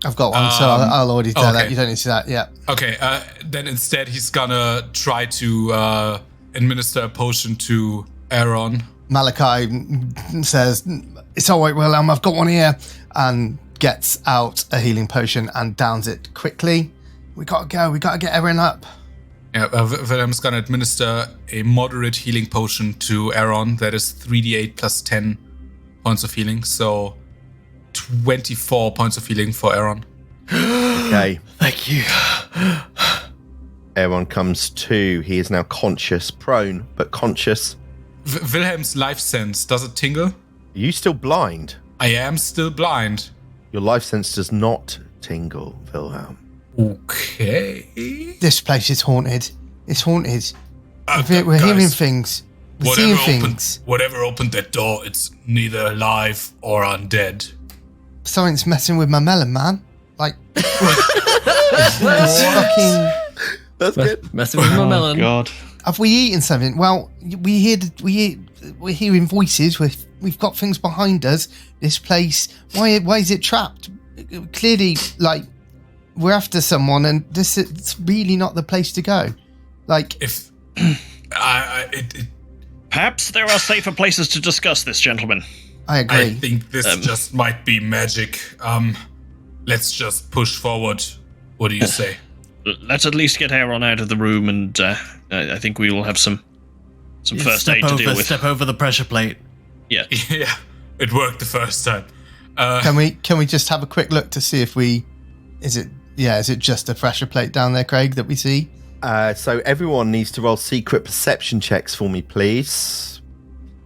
I've got one, so I'll already tell that. okay. You don't need to see that. Yeah. Okay, then instead he's gonna try to administer a potion to Aaron. Malachi says, "It's all right, Wilhelm. I've got one here," and gets out a healing potion and downs it quickly. We gotta go. We gotta get Aaron up. Yeah, Wilhelm's gonna administer a moderate healing potion to Aaron. That is 3d8 plus 10 points of healing. So 24 points of healing for Aaron. Okay. Thank you. Aaron comes to. He is now conscious, prone, but conscious. Wilhelm's life sense, does it tingle? Are you still blind? I am still blind. Your life sense does not tingle, Wilhelm. Okay. This place is haunted. It's haunted. We're Guys, hearing things. We're seeing things. Whatever opened that door, it's neither alive or undead. Something's messing with my melon, man. Like, it's fucking. That's good. Messing with my melon. God. Have we eaten something? Well, we're hearing voices. We've got things behind us. This place. Why is it trapped? Clearly, like, we're after someone, and this it's really not the place to go. Like, If Perhaps there are safer places to discuss this, gentlemen. I agree. I think this just might be magic. Let's just push forward. What do you say? Let's at least get Aaron out of the room, and I think we will have some first aid to deal with. Step over the pressure plate. Yeah. Yeah, it worked the first time. Can we just have a quick look to see if is it just a pressure plate down there, Craig, that we see? So everyone needs to roll secret perception checks for me, please.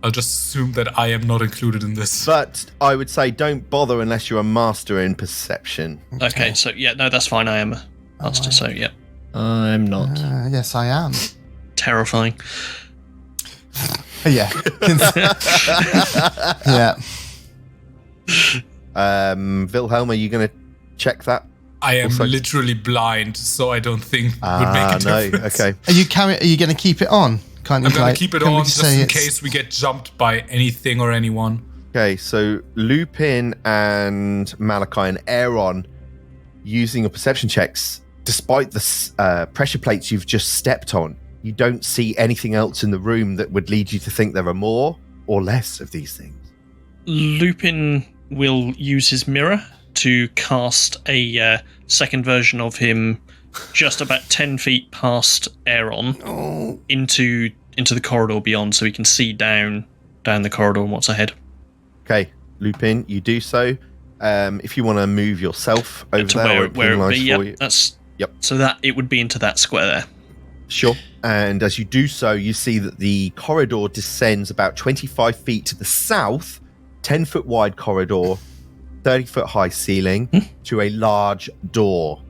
I'll just assume that I am not included in this. But I would say don't bother unless you're a master in perception. Okay, so yeah, no, that's fine. I am a master, so yeah. I'm not. Yes, I am. Terrifying. Yeah. Yeah. Wilhelm, are you going to check that? I am Also- literally blind, so I don't think it would make a difference. Okay. Are you going to keep it on? Can't you? I'm gonna keep it can we on just say in it's- case we get jumped by anything or anyone. Okay, so Lupin and Malachi and Aaron using your perception checks, despite the pressure plates you've just stepped on, you don't see anything else in the room that would lead you to think there are more or less of these things. Lupin will use his mirror to cast a second version of him just about 10 feet past Aaron into the corridor beyond, so he can see down the corridor and what's ahead. Okay, Lupin, you do so. If you want to move yourself over To there, where it would be, for you. Yep. So that it would be into that square there. Sure. And as you do so, you see that the corridor descends about 25 feet to the south, 10-foot wide corridor, 30-foot high ceiling, to a large door.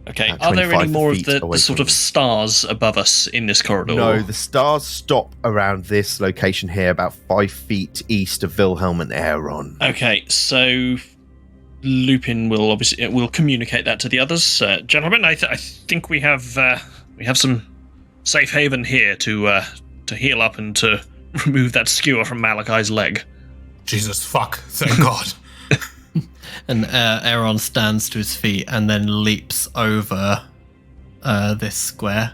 Okay, At are there 25 any more of feet the away sort from of you. stars above us in this corridor? No, the stars stop around this location here, about 5 feet east of Wilhelm and Aaron. Okay, so Lupin will communicate that to the others. Gentlemen, I think we have some safe haven here to heal up and to remove that skewer from Malachi's leg. Jesus fuck, thank God. And Aaron stands to his feet and then leaps over this square.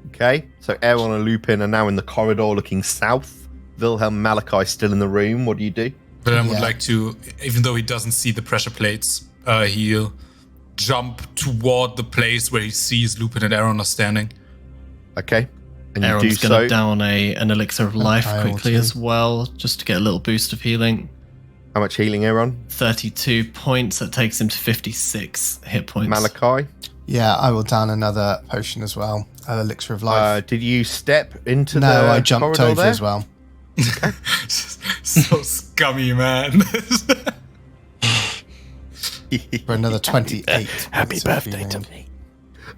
Okay, so Aaron and Lupin are now in the corridor looking south. Wilhelm, Malachi still in the room. What do you do? But I would Yeah. like to, even though he doesn't see the pressure plates, he'll jump toward the place where he sees Lupin and Aaron are standing. Okay, and you do Aaron's going so. to down an elixir of life I will quickly too. as well, just to get a little boost of healing. How much healing, Aaron? 32 points. That takes him to 56 hit points. Malachi? Yeah, I will down another potion as well. Elixir of life. Did you step into the No, I jumped corridor over there? as well. So scummy, man. For another 28. Happy birthday to me.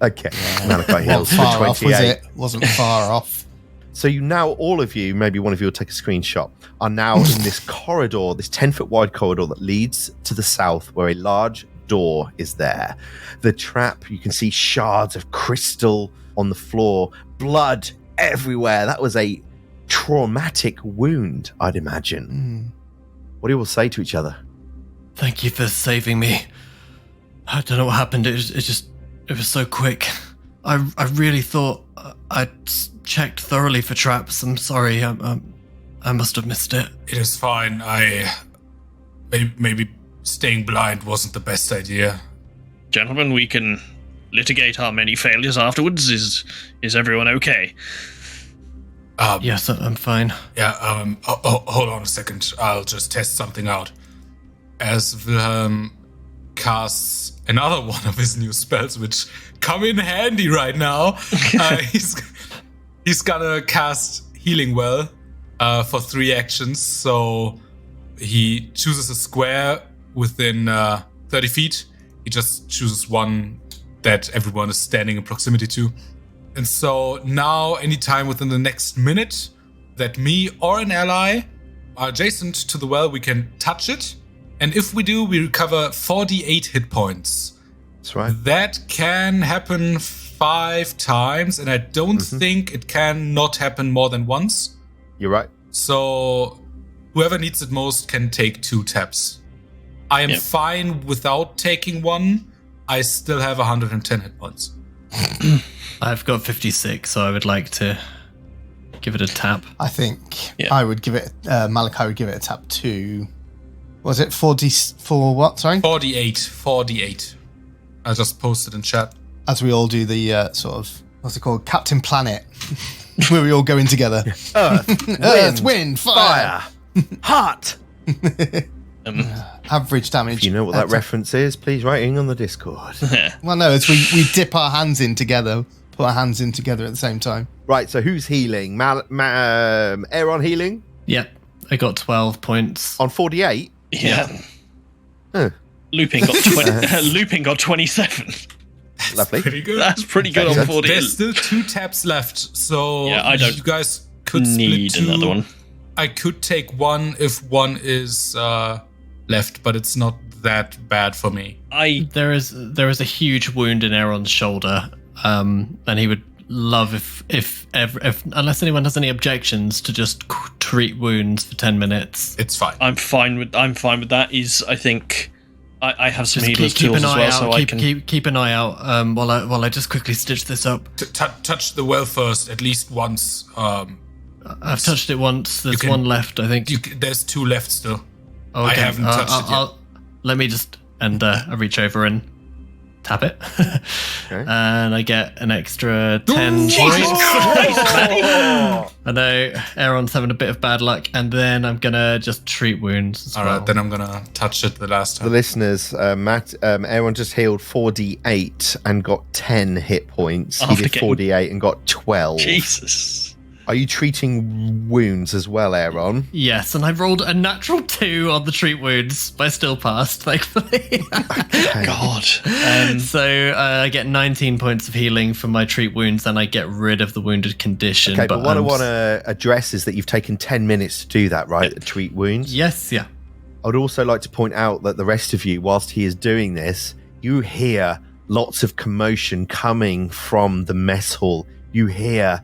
Okay, Malachi Wasn't heals for far off, was 28. it? Wasn't far off. So you now, all of you, maybe one of you will take a screenshot, are now in this corridor, this 10-foot wide corridor that leads to the south, where a large door is there. The trap, you can see shards of crystal on the floor, blood everywhere. That was a traumatic wound, I'd imagine. What do you all say to each other? Thank you for saving me. I don't know what happened. It was so quick. I really thought I'd checked thoroughly for traps. I'm sorry. I must have missed it. It is fine. Maybe staying blind wasn't the best idea. Gentlemen, we can litigate our many failures afterwards. Is everyone okay? Yes, I'm fine. Yeah, hold on a second. I'll just test something out. As Wilhelm casts another one of his new spells, which come in handy right now, he's gonna cast Healing Well for 3 actions. So he chooses a square within 30 feet. He just chooses one that everyone is standing in proximity to. And so now, anytime within the next minute that me or an ally are adjacent to the well, we can touch it. And if we do, we recover 48 hit points. That's right. That can happen 5 times, and I don't think it can not happen more than once. You're right. So whoever needs it most can take 2 taps. I am fine without taking one. I still have 110 hit points. I've got 56, so I would like to give it a tap. I think Yeah. I would give it, Malachi would give it a tap too. Was it 4 what? Sorry? 48. I just posted in chat. As we all do the sort of, what's it called? Captain Planet. Where we all go in together. Earth, wind, fire. Heart! Average damage. If you know what that reference is, please write in on the Discord. Well, no, it's we dip our hands in together, put our hands in together at the same time. Right, so who's healing? Aaron healing? Yep. I got 12 points. On 48? Yeah. Huh. Looping got 20, Looping got 27. Lovely. Pretty good. That's pretty good on 40. There's still 2 taps left, so Yeah, I don't you guys could need split 2. another one. I could take 1 if 1 is left, but it's not that bad for me. There is a huge wound in Aaron's shoulder, and he would love if unless anyone has any objections to just treat wounds for 10 minutes. It's fine. I'm fine with that. I think I have some Just healer's keep tools an as eye well, out. so I can. Keep an eye out while I just quickly stitch this up. Touch the well first, at least once. I've touched it once. There's can- one left, I think. There's 2 left still. Oh, I haven't touched it yet. Let me just I reach over and tap it, and I get an extra 10 Jesus points. Christ, Maddie. I know Aaron's having a bit of bad luck, and then I'm gonna just treat wounds as All well. right, then I'm gonna touch it the last The time. listeners, Aaron just healed 4d8 and got 10 hit points. He After did getting- 4d8 and got 12. Jesus. Are you treating wounds as well, Aaron? Yes, and I rolled a natural 2 on the treat wounds, but I still passed, thankfully. Okay. God. So I get 19 points of healing from my treat wounds, and I get rid of the wounded condition. Okay, but what I I'm want to address is that you've taken 10 minutes to do that, right? Treat wounds. Yes, yeah. I would also like to point out that the rest of you, whilst he is doing this, you hear lots of commotion coming from the mess hall. You hear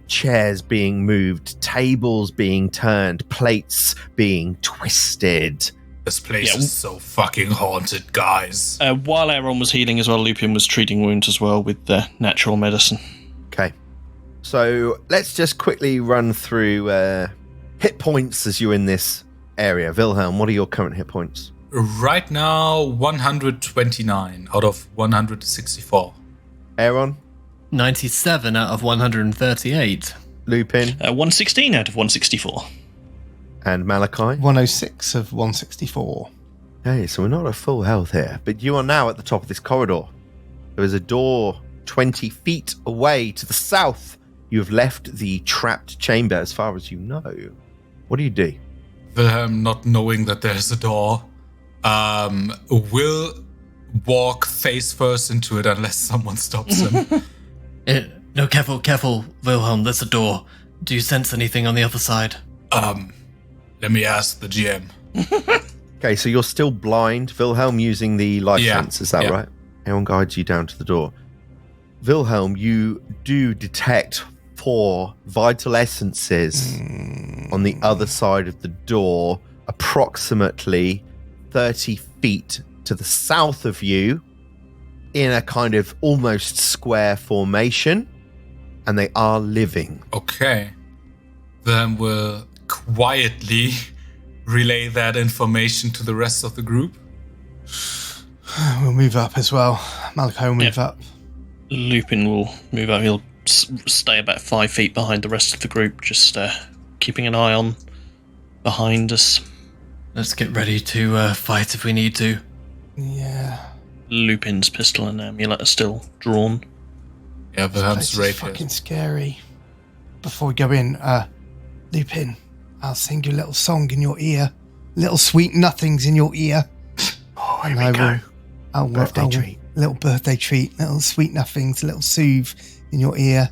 chairs being moved, tables being turned, plates being twisted. This place Yeah. is so fucking haunted, guys. While Aaron was healing as well, Lupin was treating wounds as well with the natural medicine. Okay. So let's just quickly run through hit points as you're in this area. Wilhelm, what are your current hit points? Right now, 129 out of 164. Aaron, 97 out of 138. Lupin, 116 out of 164. and Malachi. 106 of 164. Hey, so we're not at full health here, but you are now at the top of this corridor. There is a door 20 feet away to the south. You have left the trapped chamber as far as you know. What do you do? Wilhelm, not knowing that there's a door, will walk face first into it unless someone stops him. No, careful, Wilhelm, there's a door. Do you sense anything on the other side? Let me ask the GM. Okay, so you're still blind. Wilhelm using the life Yeah, sense, is that yeah. right? Aaron guides you down to the door. Wilhelm, you do detect 4 vital essences on the other side of the door, approximately 30 feet to the south of you, in a kind of almost square formation, and they are living. Okay. Then we'll quietly relay that information to the rest of the group. We'll move up as well. Malachi will move up. Lupin will move out. He'll stay about 5 feet behind the rest of the group, just keeping an eye on behind us. Let's get ready to fight if we need to. Yeah. Lupin's pistol and amulet are still drawn. Yeah, This Wilhelm's place is rapier. fucking scary. Before we go in, Lupin, I'll sing you a little song in your ear. Little sweet nothings in your ear. Oh, And I'll Birthday treat. Little birthday treat. Little sweet nothings. Little soothe in your ear.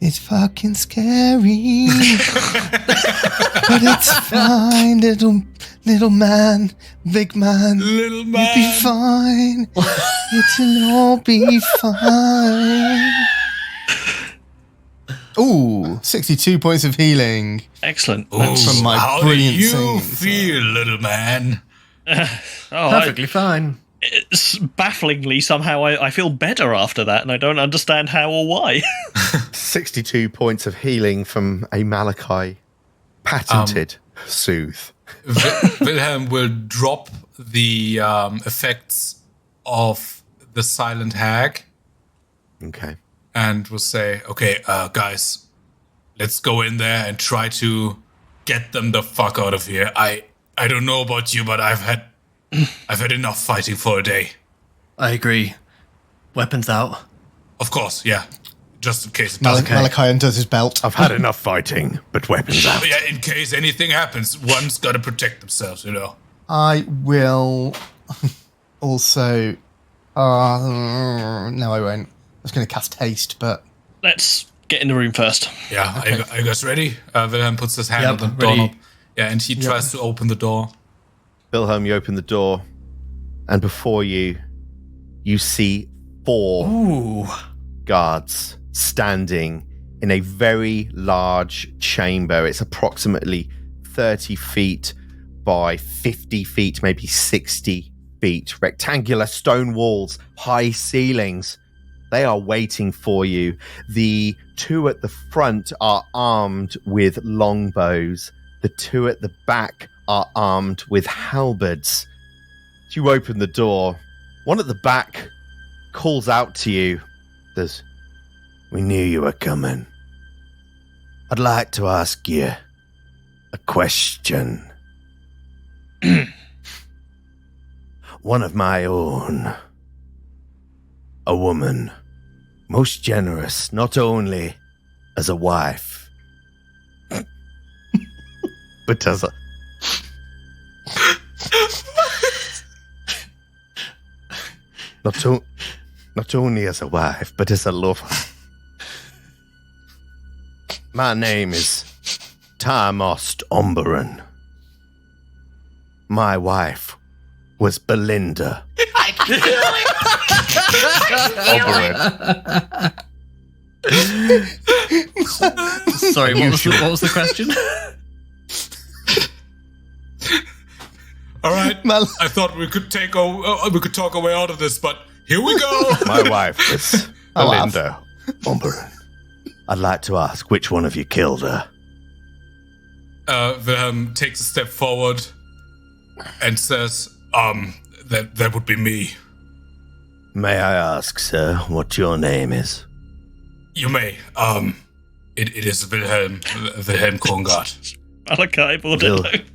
It's fucking scary. But it's fine, little man, big man. Little You'll be man. fine. It'll all be fine. Ooh, 62 points of healing. Excellent. Ooh, from my how brilliant do you singing, feel, little man? Perfectly fine. Bafflingly, somehow I feel better after that, and I don't understand how or why. 62 points of healing from a Malachi patented soothe. Wilhelm will drop the effects of the silent hag Okay. and will say, okay, guys, let's go in there and try to get them the fuck out of here. I don't know about you, but I've had enough fighting for a day. I agree. Weapons out. Of course, yeah. just in case it doesn't. Malachi undoes his belt. I've had enough fighting, but weapons out. Yeah, in case anything happens, one's got to protect themselves, you know. I will also. No, I won't. I was going to cast haste, but Let's get in the room first. Yeah, Okay. are you guys ready? Wilhelm puts his hand Yep, on the ready. doorknob. Yeah, and he tries to open the door. Wilhelm, you open the door, and before you, you see 4 Ooh. guards standing in a very large chamber. It's approximately 30 feet by 50 feet, maybe 60 feet. Rectangular stone walls, high ceilings. They are waiting for you. The 2 at the front are armed with longbows. The 2 at the back are armed with halberds. As you open the door, one at the back calls out to you. Says, "We knew you were coming. I'd like to ask you a question." "One of my own. A woman. Most generous, not only as a wife, but as a..." Not only as a wife, but as a lover. My name is Tarmost Omberon. My wife was Belinda Omberon. Sorry, what was the question? All right, Mal- I thought we could talk our way out of this, but here we go. My wife was I laugh. Belinda Omberon. I'd like to ask which one of you killed her. Wilhelm takes a step forward and says, that would be me. May I ask, sir, what your name is? You may. It is Wilhelm Krongard. Malachi Bordello.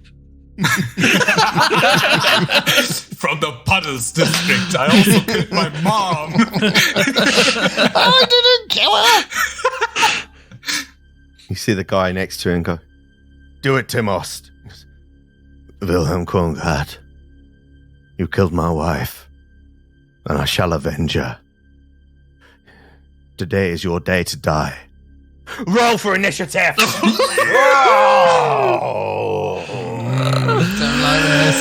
From the Puddles district. I also killed my mom. I didn't kill her. You see the guy next to him go, "Do it, Timost." He goes, "Wilhelm Krongard, you killed my wife, and I shall avenge her. Today is your day to die. Roll for initiative!" Don't like this.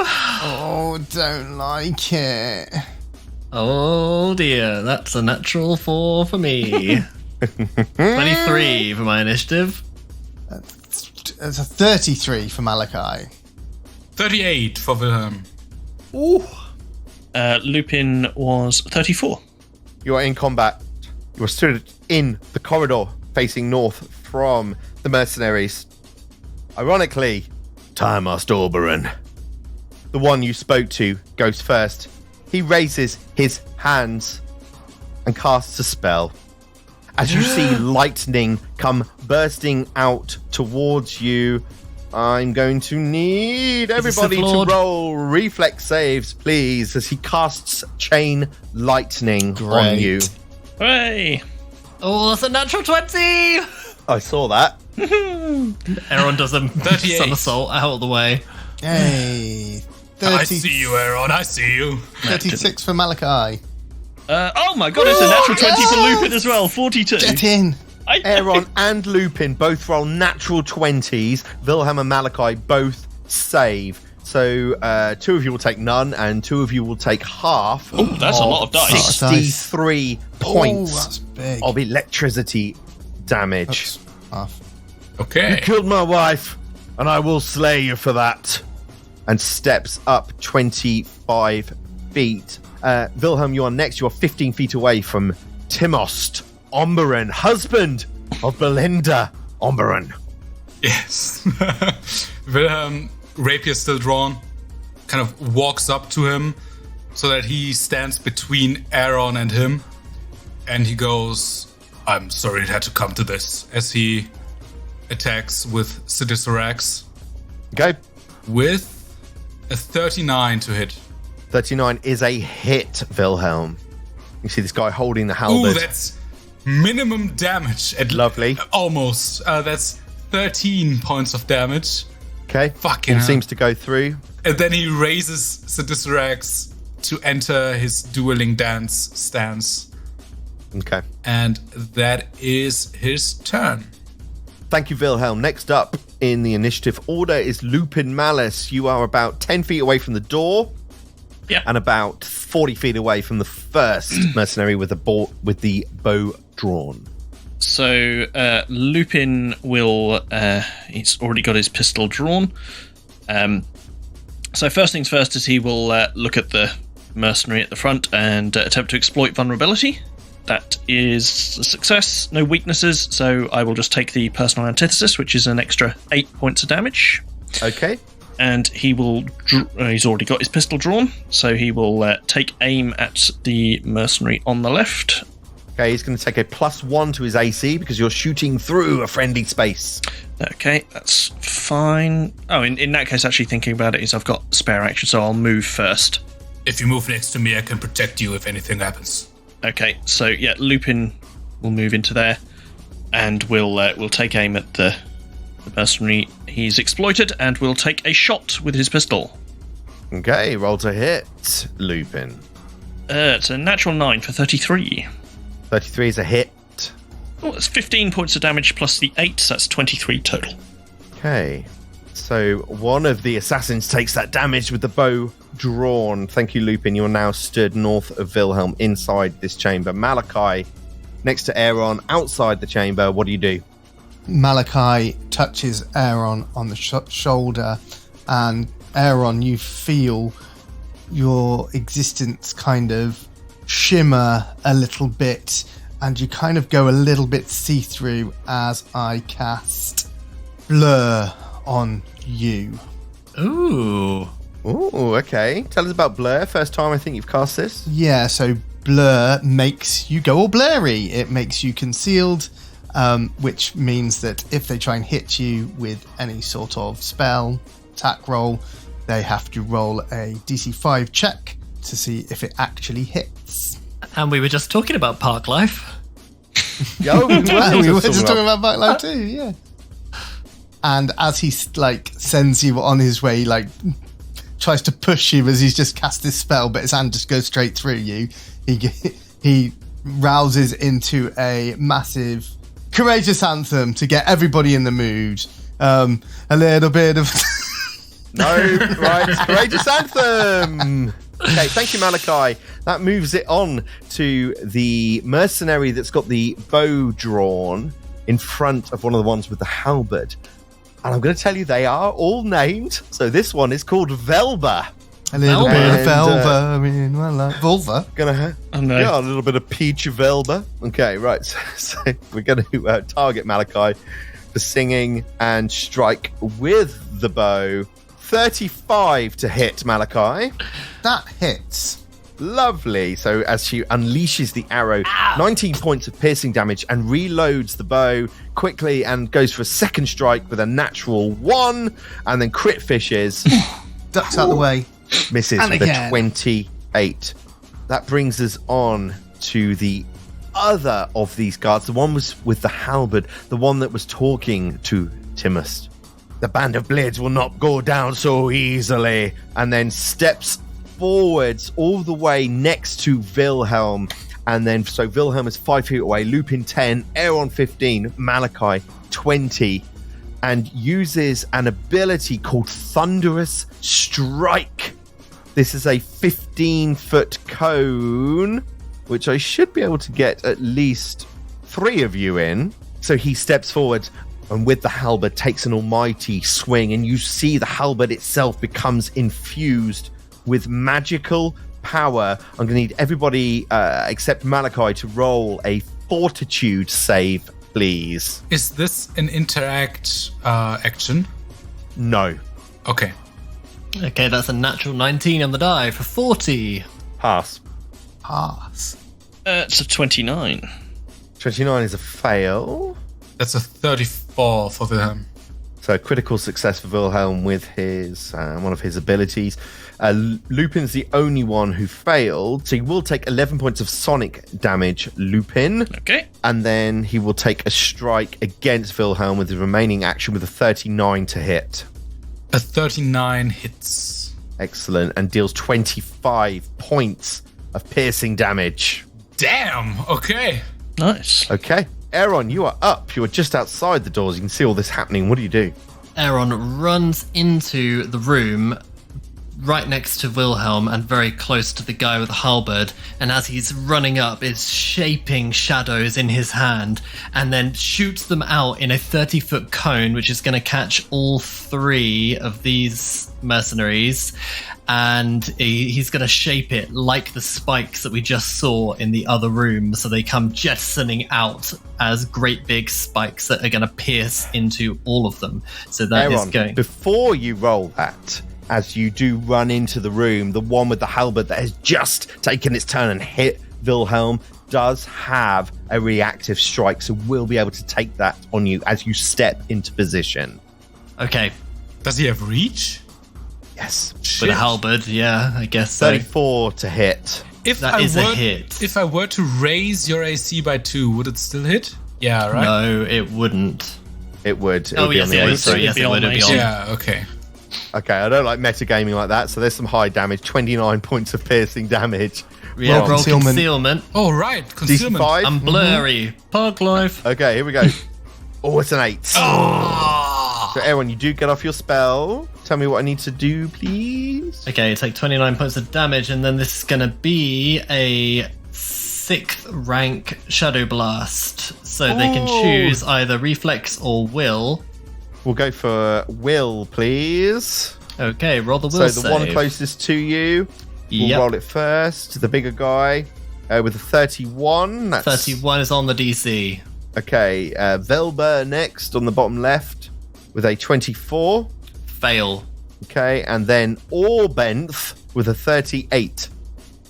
Oh, don't like it. Oh dear, that's a natural 4 for me. 23 for my initiative. It's a 33 for Malachi. 38 for Wilhelm. Lupin was 34. You are in combat. You are stood in the corridor facing north from the mercenaries. Ironically, Tarmost Oberon, the one you spoke to, goes first. He raises his hands and casts a spell. As you see lightning come bursting out towards you, I'm going to need everybody to flawed? roll reflex saves, please, as he casts chain lightning on Great. you. Hooray! Oh, that's a natural 20! I saw that. Aaron does a 38. somersault out of the way. Hey. I see you, Aaron. I see you. 36 for Malachi. Oh my god, it's a natural 20 for Lupin as well. 42. Get in. Aaron and Lupin both roll natural 20s. Wilhelm and Malachi both save. So 2 of you will take none, and 2 of you will take half. Oh, that's a lot of dice. 63 points that's big. of electricity damage. That's half. Okay. You killed my wife, and I will slay you for that. And steps up 25 feet. Wilhelm, you are next. You are 15 feet away from Timost Omberon, husband of Belinda Omberon. Yes. Wilhelm, rapier still drawn, kind of walks up to him so that he stands between Aaron and him. And he goes, "I'm sorry it had to come to this," as he attacks with Sidisarax Okay. with a 39 to hit. 39 is a hit, Wilhelm. You see this guy holding the Ooh, halberd. that's minimum damage. Lovely. Almost. That's 13 points of damage. Okay. Fucking All hell. seems to go through. And then he raises Sidisrax to enter his dueling dance stance. Okay. And that is his turn. Thank you, Wilhelm. Next up in the initiative order is Lupin Malice. You are about 10 feet away from the door. Yeah. And about 40 feet away from the first mercenary with the bow drawn. So Lupin will. He's already got his pistol drawn. So first things first is he will look at the mercenary at the front and attempt to exploit vulnerability. That is a success. No weaknesses. So I will just take the personal antithesis, which is an extra 8 points of damage. Okay. And he will. He's already got his pistol drawn, so he will take aim at the mercenary on the left. Okay, he's going to take a +1 to his AC because you're shooting through a friendly space. Okay, that's fine. Oh, in that case, actually thinking about it is I've got spare action, so I'll move first. If you move next to me, I can protect you if anything happens. Okay, so yeah, Lupin will move into there, and we'll take aim at the mercenary he's exploited, and we'll take a shot with his pistol. Okay, roll to hit, Lupin. It's a natural 9 for 33. 33 is a hit. Oh, that's 15 points of damage plus the 8, so that's 23 total. Okay, so one of the assassins takes that damage with the bow drawn. Thank you, Lupin. You're now stood north of Wilhelm inside this chamber. Malachi, next to Aaron, outside the chamber. What do you do? Malachi touches Aaron on the shoulder, and Aaron, you feel your existence kind of shimmer a little bit, and you kind of go a little bit see-through as I cast Blur on you. Ooh. Ooh, okay. Tell us about Blur. First time I think you've cast this. Yeah, so Blur makes you go all blurry. It makes you concealed, which means that if they try and hit you with any sort of spell, attack roll, they have to roll a DC 5 check to see if it actually hits. And we were just talking about park life. Yo, we were just talking about Backlight too, yeah. And as he sends you on his way, tries to push you as he's just cast this spell, but his hand just goes straight through you. He rouses into a massive courageous anthem to get everybody in the mood. A little bit of No, right. Courageous anthem. Okay, thank you, Malachi. That moves it on to the mercenary that's got the bow drawn in front of one of the ones with the halberd. And I'm going to tell you they are all named. So this one is called Velva. a little Velva. bit of Velva. I mean, well, vulva. Gonna have Oh, no. a little bit of peach Velva. Okay, right. So we're going to target Malachi for singing and strike with the bow. 35 to hit, Malachi. That hits. Lovely. So as she unleashes the arrow, 19 points of piercing damage and reloads the bow quickly and goes for a second strike with a natural 1 and then crit fishes. Ducks out the way. Misses And with again. a 28. That brings us on to the other of these guards. The one was with the halberd, the one that was talking to Timus. The band of blades will not go down so easily. And then steps forwards all the way next to Wilhelm. And then, so Wilhelm is 5 feet away, Lupin 10, Aaron 15, Malachi 20. And uses an ability called Thunderous Strike. This is a 15-foot cone, which I should be able to get at least 3 of you in. So he steps forward and with the halberd takes an almighty swing, and you see the halberd itself becomes infused with magical power. I'm going to need everybody except Malachi to roll a fortitude save, please. Is this an interact action? No. Okay. Okay, that's a natural 19 on the die for 40. Pass. Pass. It's a 29. 29 is a fail. That's a 34 for Wilhelm. So critical success for Wilhelm with his one of his abilities. Lupin's the only one who failed, so he will take 11 points of sonic damage, Lupin. Okay. And then he will take a strike against Wilhelm with his remaining action with a 39 to hit. A 39 hits. Excellent. And deals 25 points of piercing damage. Damn. Okay. Nice. Okay. Aaron, you are up. You are just outside the doors. You can see all this happening. What do you do? Aaron runs into the room right next to Wilhelm and very close to the guy with the halberd, and as he's running up is shaping shadows in his hand and then shoots them out in a 30-foot cone, which is going to catch all 3 of these mercenaries, and he's going to shape it like the spikes that we just saw in the other room, so they come jettisoning out as great big spikes that are going to pierce into all of them. So that is Aaron, going... before you roll that, as you do run into the room, the one with the halberd that has just taken its turn and hit Wilhelm does have a reactive strike, so we'll be able to take that on you as you step into position. Okay. Does he have reach? Yes. With a halberd, yeah, I guess so. 34 to hit. If That is a hit. If I were to raise your AC by 2, would it still hit? Yeah, right? No, it wouldn't. It would. Oh, yes, it would. AC. Sorry, yes, it would. It'd be on. Yeah, okay. Okay, I don't like metagaming like that, so there's some high damage. 29 points of piercing damage. Yeah, roll concealment. concealment. Oh, right. Concealment. DC5. I'm blurry. Pug life. Okay, here we go. Oh, it's an 8. So, Aaron, you do get off your spell. Tell me what I need to do, please. Okay, take 29 points of damage, and then this is going to be a 6th rank Shadow Blast. So they can choose either Reflex or Will. We'll go for Will, please. Okay, roll the So Will the save. one closest to you. We'll Yep. roll it first. The bigger guy with a 31. That's 31 is on the DC. Okay, Velber next on the bottom left with a 24. Fail. Okay, and then Orbenth with a 38.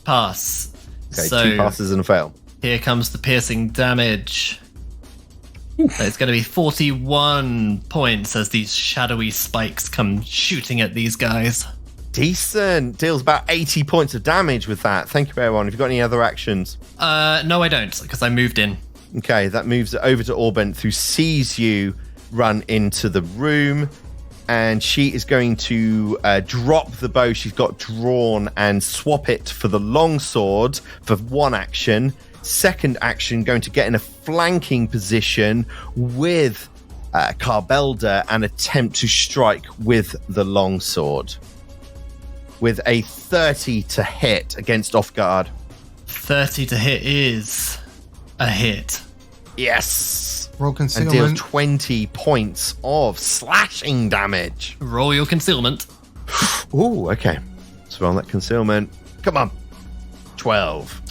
Pass. Okay, So 2 passes and a fail. here comes the piercing damage. It's going to be 41 points as these shadowy spikes come shooting at these guys. Decent. Deals about 80 points of damage with that. Thank you, everyone. Have you got any other actions? No, I don't, because I moved in. Okay, that moves it over to Orbenth, who sees you run into the room, and she is going to drop the bow she's got drawn and swap it for the longsword for one action. Second action, going to get in a flanking position with Carbelda and attempt to strike with the longsword. With a 30 to hit against off guard. 30 to hit is a hit. Yes! Roll And deals concealment. 20 points of slashing damage. Roll your concealment. Ooh, okay. So on that concealment. Come on. 12.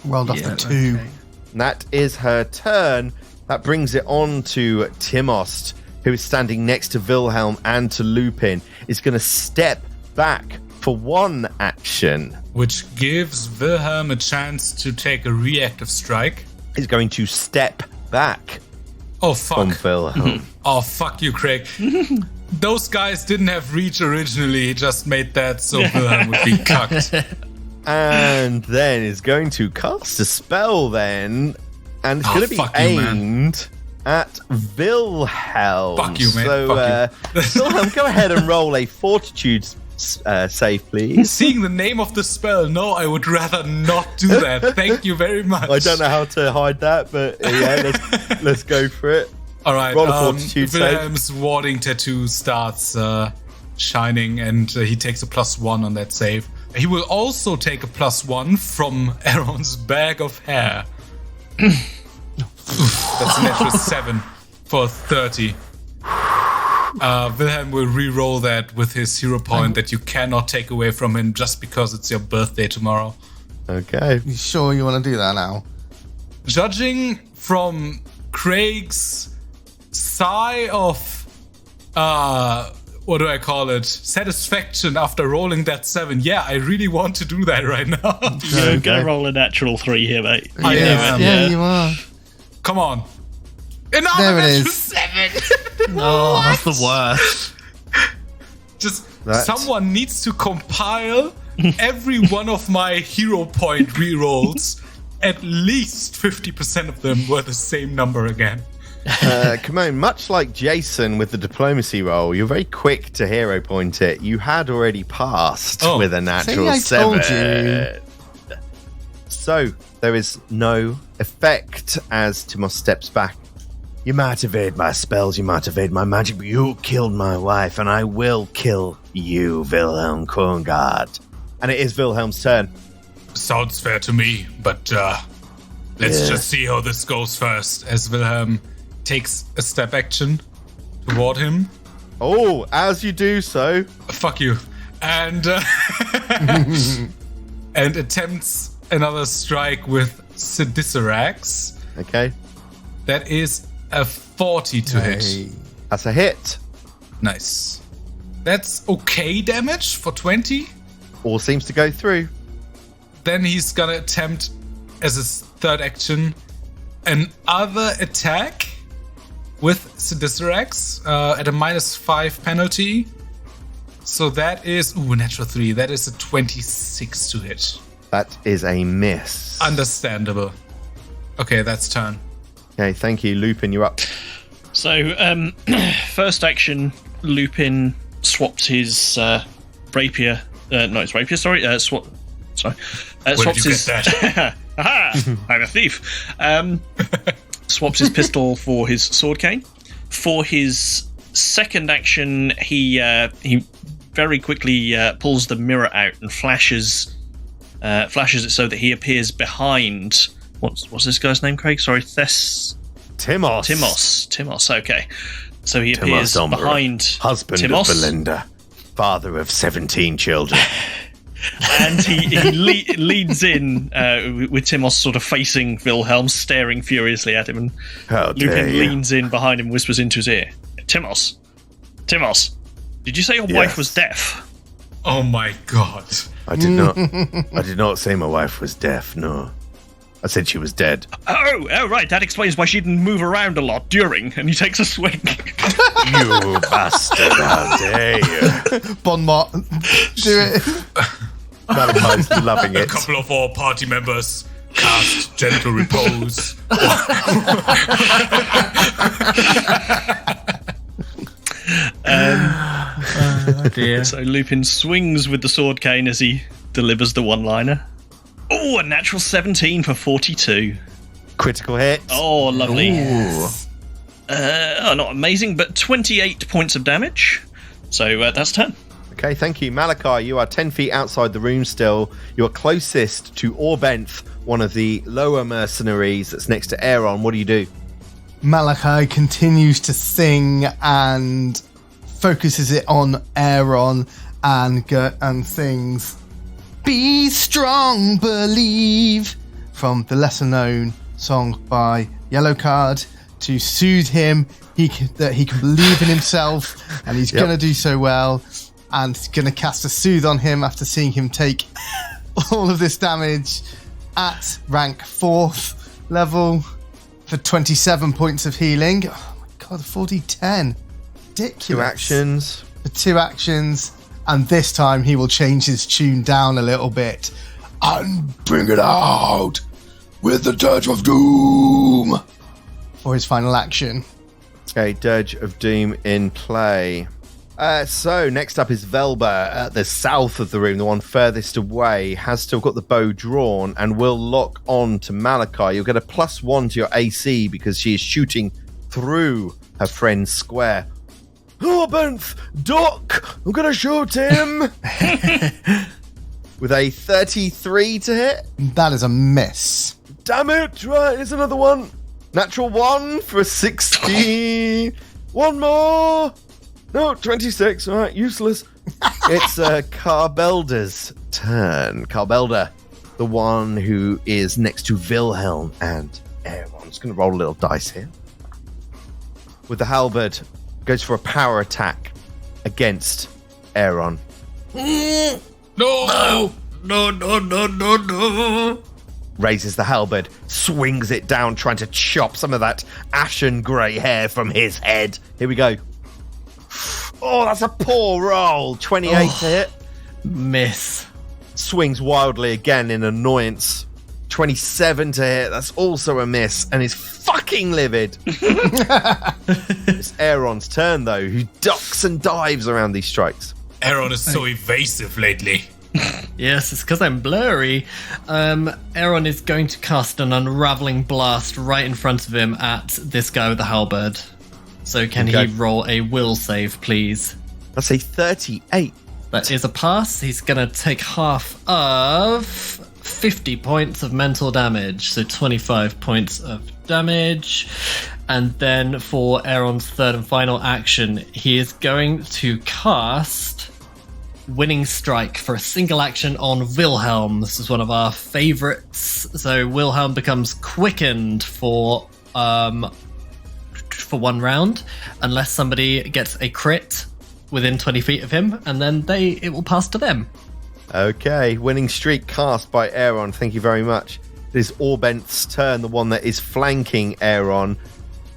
Rolled off the 2. okay. And that is her turn. That brings it on to Timost, who is standing next to Wilhelm and to Lupin. Is going to step back for one action. Which gives Wilhelm a chance to take a reactive strike. Is going to step back Oh, from fuck. Wilhelm. Oh, fuck you, Craig. Those guys didn't have reach originally. He just made that so Wilhelm would be cucked. And then is going to cast a spell then. And it's Oh, going to be fuck you, man. aimed at Wilhelm. Fuck you, man. So, Fuck Wilhelm, go ahead and roll a fortitude save, please. Seeing the name of the spell, no, I would rather not do that. Thank you very much. I don't know how to hide that, but yeah, let's go for it. All right, Roll a fortitude save. Wilhelm's warding tattoo starts shining, and he takes a +1 on that save. He will also take a +1 from Aaron's bag of hair. That's a natural 7 for 30. Wilhelm will re-roll that with his hero point that you cannot take away from him just because it's your birthday tomorrow. Okay. You sure you want to do that now? Judging from Craig's sigh of what do I call it? Satisfaction after rolling that 7. Yeah, I really want to do that right now. You're going to roll a natural 3 here, mate. I am. Yeah, you are. Come on. Another There it natural is. 7. No, that's the worst. Just That- someone needs to compile every one of my hero point rerolls. At least 50% of them were the same number again. Kimon, much like Jason with the diplomacy roll, you're very quick to hero point it. You had already passed Oh. with a natural I 7. told you. So there is no effect as Timos steps back. You might evade my spells, you might evade my magic, but you killed my wife, and I will kill you, Wilhelm Korngard. And it is Wilhelm's turn. Sounds fair to me, but let's just see how this goes first. As Wilhelm takes a step action toward him. Oh, as you do so, Fuck you. And and attempts another strike with Sidicerax. okay, That is a 40 to hit. Hey. that's a hit. Nice. That's okay damage for 20. All seems to go through. Then he's gonna attempt, as his third action, another attack with Sidicerax at a -5 penalty. So that is natural 3. That is a 26 to hit. That is a miss. Understandable. Okay, that's turn. Okay, thank you. Lupin, you're up. So, first action, Lupin swapped his rapier. No, it's rapier. Sorry, swapped Where did swaps you his. get that? Aha! I'm a thief. Swaps his pistol for his sword cane. For his second action, he very quickly pulls the mirror out and flashes it so that he appears behind. What's this guy's name, Craig? Sorry, Timos. Timos. Okay, so he appears Timos Umbra, behind husband Timos. of Belinda, father of 17 children. And he leads in with Timos sort of facing Wilhelm, staring furiously at him, and How dare Lupin you. leans in behind him and whispers into his ear, Timos, did you say your wife Yes. was deaf? Oh my god. I did not say my wife was deaf, no. I said she was dead. Oh, right, that explains why she didn't move around a lot during, and he takes a swing. You bastard, how dare you. Bon Mot, do it. Malachi's loving A it. couple of our party members cast Gentle Repose. Oh dear. So Lupin swings with the sword cane as he delivers the one-liner. Oh, a natural 17 for 42. Critical hit. Oh, lovely. Ooh. Not amazing, but 28 points of damage. So that's turn. Okay, thank you. Malachi, you are 10 feet outside the room still. You are closest to Orbenth, one of the lower mercenaries that's next to Aaron. What do you do? Malachi continues to sing and focuses it on Aaron and sings "Be Strong, Believe" from the lesser known song by Yellowcard to soothe him that he can believe in himself and he's Yep. going to do so well, and he's going to cast a soothe on him after seeing him take all of this damage at rank 4th level for 27 points of healing. Oh my god, 40-10. Ridiculous. 2 actions. For 2 actions, and this time he will change his tune down a little bit and bring it out with the Dirge of Doom for his final action. Okay, Dirge of Doom in play. So next up is Velba at the south of the room, the one furthest away, has still got the bow drawn and will lock on to Malachi. You'll get a +1 to your AC because she is shooting through her friend's square. Oh, Benth, Doc, I'm going to shoot him. With a 33 to hit. That is a miss. Damn it, right, here's another one. Natural 1 for a 16. One more. No, 26. All right, useless. It's Carbelda's turn. Carbelda, the one who is next to Wilhelm and Aaron. I'm just going to roll a little dice here. With the halberd, goes for a power attack against Aaron. No! No. raises the halberd, swings it down, trying to chop some of that ashen grey hair from his head. Here we go. Oh, that's a poor roll. 28 to hit. Miss. Swings wildly again in annoyance. 27 to hit. That's also a miss, and is fucking livid. It's Aaron's turn, though, who ducks and dives around these strikes. Aaron is so evasive lately. Yes, it's because I'm blurry. Aaron is going to cast an unraveling blast right in front of him at this guy with the halberd. So can he roll a will save, please? That's a 38. That is a pass. He's going to take half of 50 points of mental damage. So 25 points of damage. And then for Aaron's third and final action, he is going to cast Winning Strike for a single action on Wilhelm. This is one of our favorites. So Wilhelm becomes quickened for 1 round, unless somebody gets a crit within 20 feet of him, and then it will pass to them. Okay, Winning Streak cast by Aaron. Thank you very much. It is Orbenth's turn, the one that is flanking Aaron,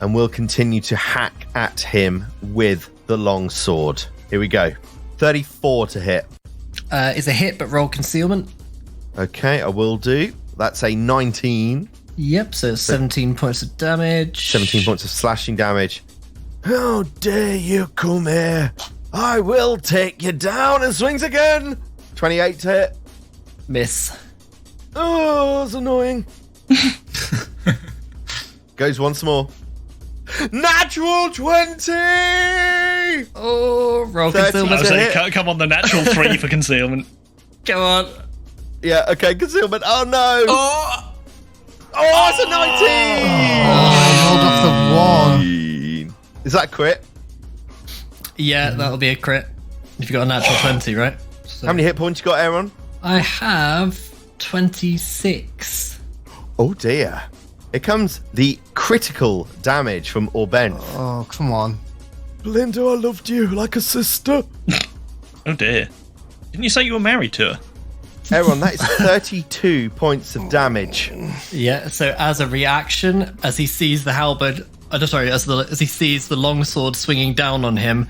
and will continue to hack at him with the long sword. Here we go. 34 to hit. Is a hit, but roll concealment. Okay, I will do. That's a 19. Yep, so 17 points of damage. 17 points of slashing damage. How dare you come here? I will take you down, and swings again. 28 to hit. Miss. Oh, that's annoying. Goes once more. Natural 20! Oh, roll 30 concealment. I was to saying, hit. come on, the natural 3 for concealment. Go on. Yeah, okay, concealment. Oh, no. Oh! Oh, it's a 19! rolled off the 1. Is that a crit? Yeah, that'll be a crit. If you got a natural 20, right? So How many hit points you got, Aaron? I have 26. Oh, dear. Here comes the critical damage from Orbenth. Oh, come on. Belinda, I loved you like a sister. Oh dear. Didn't you say you were married to her? Aaron, that is 32 points of damage. Yeah, so as a reaction, as he sees the halberd, as he sees the longsword swinging down on him,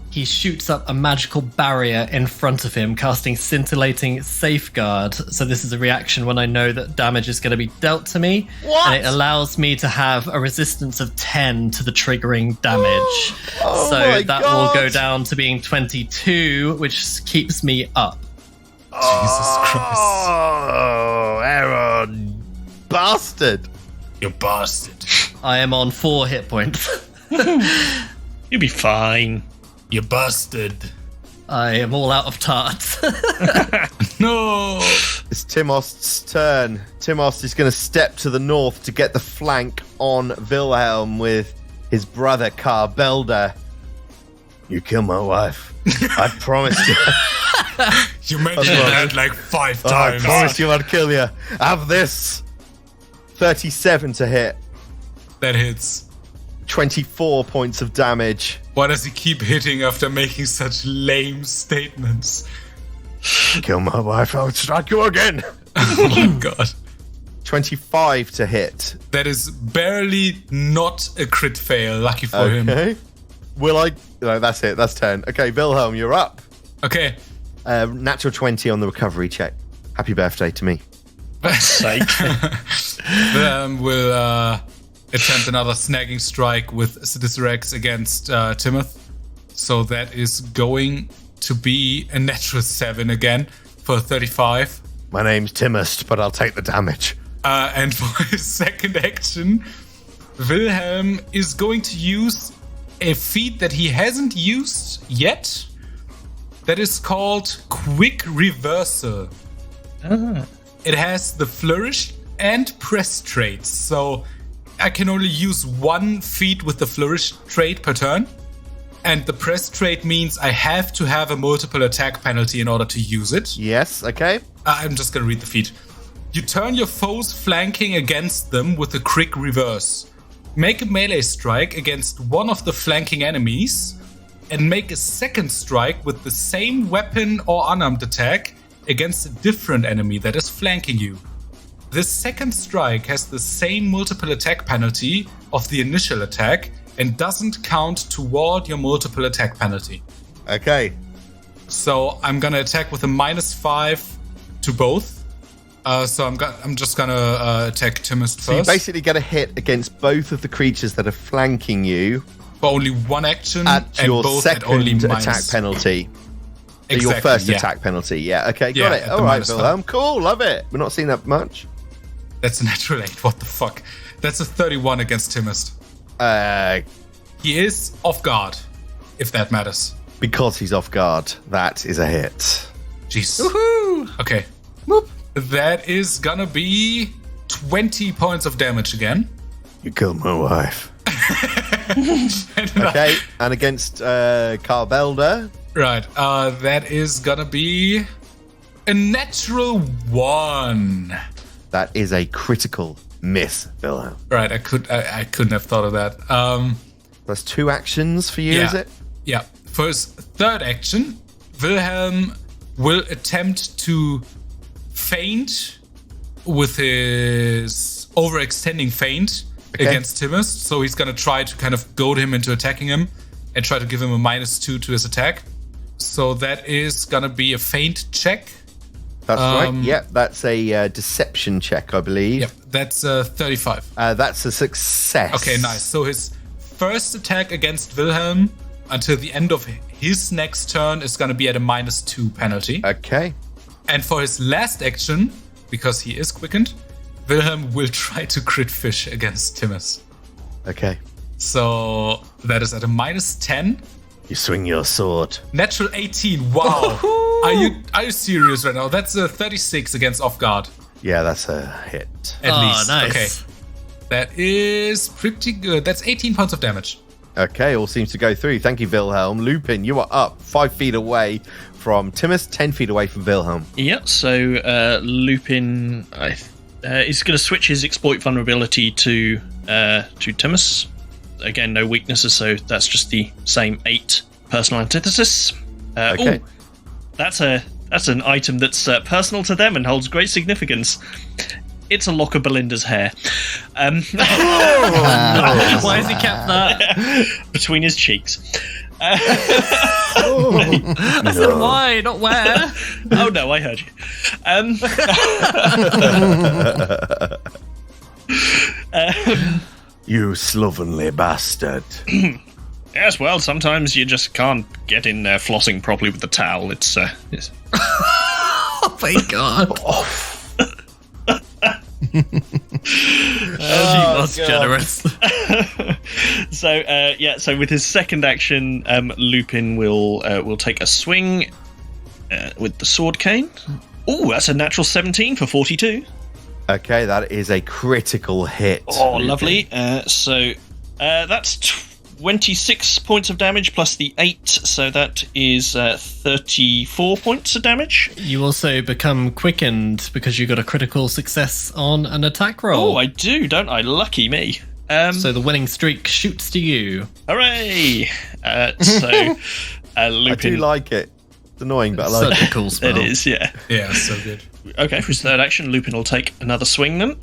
he shoots up a magical barrier in front of him, casting Scintillating Safeguard. So this is a reaction when I know that damage is going to be dealt to me. What? And it allows me to have a resistance of 10 to the triggering damage. Oh so my that God. will go down to being 22, which keeps me up. Jesus Christ. Oh, Aaron. Bastard. You bastard. I am on 4 hit points. You'll be fine. You bastard. I am all out of tarts. No. It's Timost's turn. Timost is going to step to the north to get the flank on Wilhelm with his brother Carbelda. You kill my wife. I promised you. You mentioned that like 5 I times. promised you I'd kill you. Have this. 37 to hit. That hits. 24 points of damage. Why does he keep hitting after making such lame statements? Kill my wife, I would strike you again. Oh my god. 25 to hit. That is barely not a crit fail. Lucky for him. Okay. Will I? No, that's it. That's 10. Okay, Wilhelm, you're up. Okay. Natural 20 on the recovery check. Happy birthday to me. Sake. We'll attempt another snagging strike with Sidisrex against Timoth. So that is going to be a natural 7 again for 35. My name's Timust, but I'll take the damage. And for his second action, Wilhelm is going to use a feat that he hasn't used yet. That is called Quick Reversal. It has the Flourish and Press traits. So I can only use 1 feat with the Flourish trait per turn. And the Press trait means I have to have a multiple attack penalty in order to use it. Yes, okay. I'm just going to read the feat. You turn your foes flanking against them with a quick reverse. Make a melee strike against one of the flanking enemies and make a second strike with the same weapon or unarmed attack against a different enemy that is flanking you. This second strike has the same multiple attack penalty of the initial attack and doesn't count toward your multiple attack penalty. Okay. So I'm gonna attack with a -5 to both. So I'm just gonna attack Timist So you first. basically get a hit against both of the creatures that are flanking you For only one action at and your both at second only attack penalty. Exactly, Your first yeah. attack penalty. Yeah, okay, got Yeah, it. at All the right, -5. Wilhelm. Cool, love it. We're not seeing that much. That's a natural 8. What the fuck? That's a 31 against Timist. He is off guard, if that matters. Because he's off guard, that is a hit. Jeez. Woohoo! Okay. Whoop. That is gonna be 20 points of damage again. You killed my wife. Okay, and against Carl Belder. Right. That is gonna be a natural 1. That is a critical miss, Wilhelm. Right. I couldn't have thought of that. That's 2 actions for you, is it? Yeah. For his third action, Wilhelm will attempt to feint with his overextending feint against Timist. So he's going to try to kind of goad him into attacking him and try to give him a -2 to his attack. So that is going to be a feint check. That's right. Yep, that's a deception check, I believe. Yep, that's 35. That's a success. Okay, nice. So his first attack against Wilhelm until the end of his next turn is going to be at a -2 penalty. Okay. And for his last action, because he is quickened, Wilhelm will try to crit fish against Timmis. Okay. So that is at a -10. You swing your sword. Natural 18. Wow. Are you serious right now? That's a 36 against off guard. Yeah, that's a hit. At least. Nice. Okay. That is pretty good. That's 18 points of damage. Okay, all seems to go through. Thank you, Wilhelm. Lupin, you are up 5 feet away from Timmis, 10 feet away from Wilhelm. Yeah, so Lupin is going to switch his exploit vulnerability to Timmis. Again, no weaknesses, so that's just the same 8 personal antithesis. Okay. That's an item that's personal to them and holds great significance. It's a lock of Belinda's hair. Why has he kept that? Between his cheeks. I said why, not where. Oh no, I heard you. You slovenly bastard. Yes, well, sometimes you just can't get in there flossing properly with the towel. It's Oh my god. She was generous. So with his second action, Lupin will take a swing with the sword cane. Oh, that's a natural 17 for 42. Okay, that is a critical hit. Oh, Lupin. lovely. So that's 26 points of damage plus the 8, so that is 34 points of damage. You also become quickened because you got a critical success on an attack roll. Oh, I do, don't I? Lucky me. So the winning streak shoots to you. Hooray! I Lupin. do like it. It's annoying, but I like Such it. a cool spell. It is, yeah. Yeah, so good. Okay, for his third action, Lupin will take another swing then.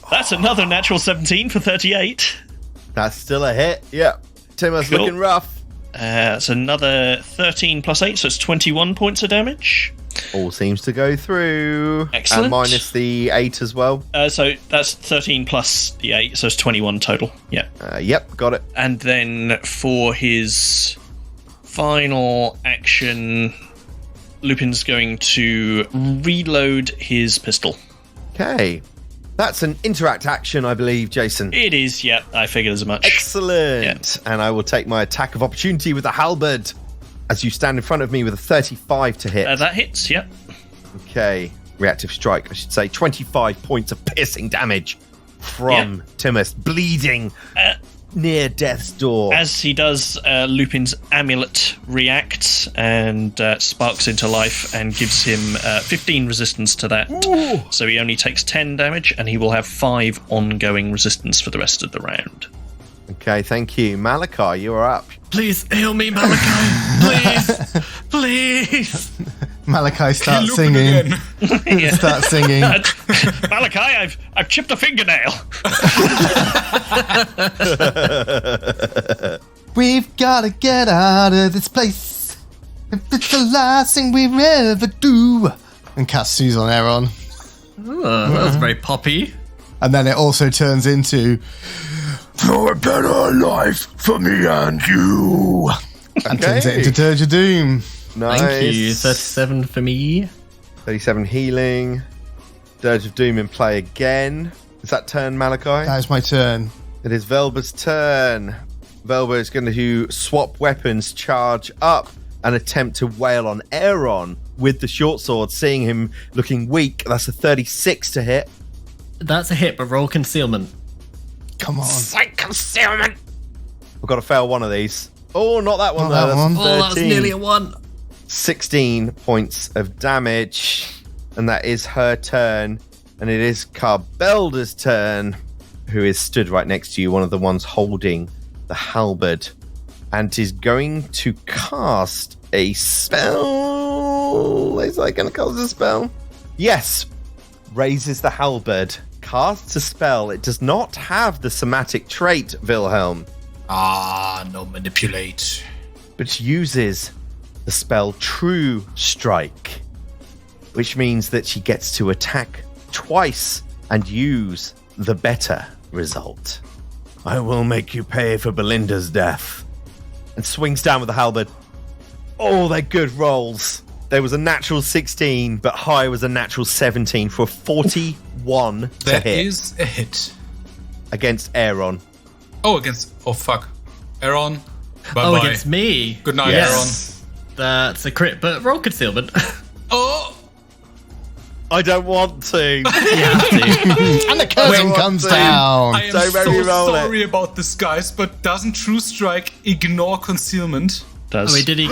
That's another natural 17 for 38. That's still a hit. Yeah. Timmer's Cool. looking rough. It's another 13 plus 8, so it's 21 points of damage. All seems to go through. Excellent. And minus the 8 as well. So that's 13 plus the 8, so it's 21 total. Yeah. Yep, got it. And then for his final action, Lupin's going to reload his pistol. Okay. That's an interact action, I believe, Jason. It is, yeah, I figured as much. Excellent. And I will take my attack of opportunity with the halberd as you stand in front of me with a 35 to hit. That hits, yep. Okay. Reactive strike, I should say. 25 points of piercing damage from Timmus, bleeding near death's door. As he does, Lupin's amulet reacts and sparks into life and gives him 15 resistance to that. Ooh. So he only takes 10 damage and he will have 5 ongoing resistance for the rest of the round. Okay, thank you. Malachi, you are up. Please heal me, Malachi. Please. Please. Malachi starts Lupin singing. again. Starts singing. Malachi, I've chipped a fingernail. We've got to get out of this place. If it's the last thing we ever do. And casts Suze on Aaron. Oh, that was very poppy. And then it also turns into For a better life for me and you. And turns it into Dirge of Doom. Nice. Thank you. 37 for me. 37 healing. Dirge of Doom in play again. Is that turn, Malachi? That is my turn. It is Velba's turn. Velba is going to swap weapons, charge up, and attempt to wail on Aaron with the short sword, seeing him looking weak. That's a 36 to hit. That's a hit, but roll concealment. Come on. Sight concealment. I've got to fail one of these. Oh, not that one. Not that one. Oh, that was nearly a 1. 16 points of damage. And that is her turn. And it is Carbelda's turn, who is stood right next to you, one of the ones holding the halberd, and is going to cast a spell. Is I going to cast a spell? Yes. Raises the halberd. Casts a spell. It does not have the somatic trait, Wilhelm. No manipulate. But uses the spell True Strike, which means that she gets to attack twice and use the better result. I will make you pay for Belinda's death. And swings down with the halberd. Oh, they're good rolls. There was a natural 16, but high was a natural 17 for a 41 to That hit is a hit. against Aaron. Oh, fuck. Aaron. Bye-bye. Oh, against me. Good night, Yes. That's a crit, but roll concealment. Aaron. Oh! I don't want to. You have to. And the curtain Wait, comes what? down. I am Don't make so me roll it. sorry about this, guys, but doesn't True Strike ignore concealment? Does. Oh, wait, did he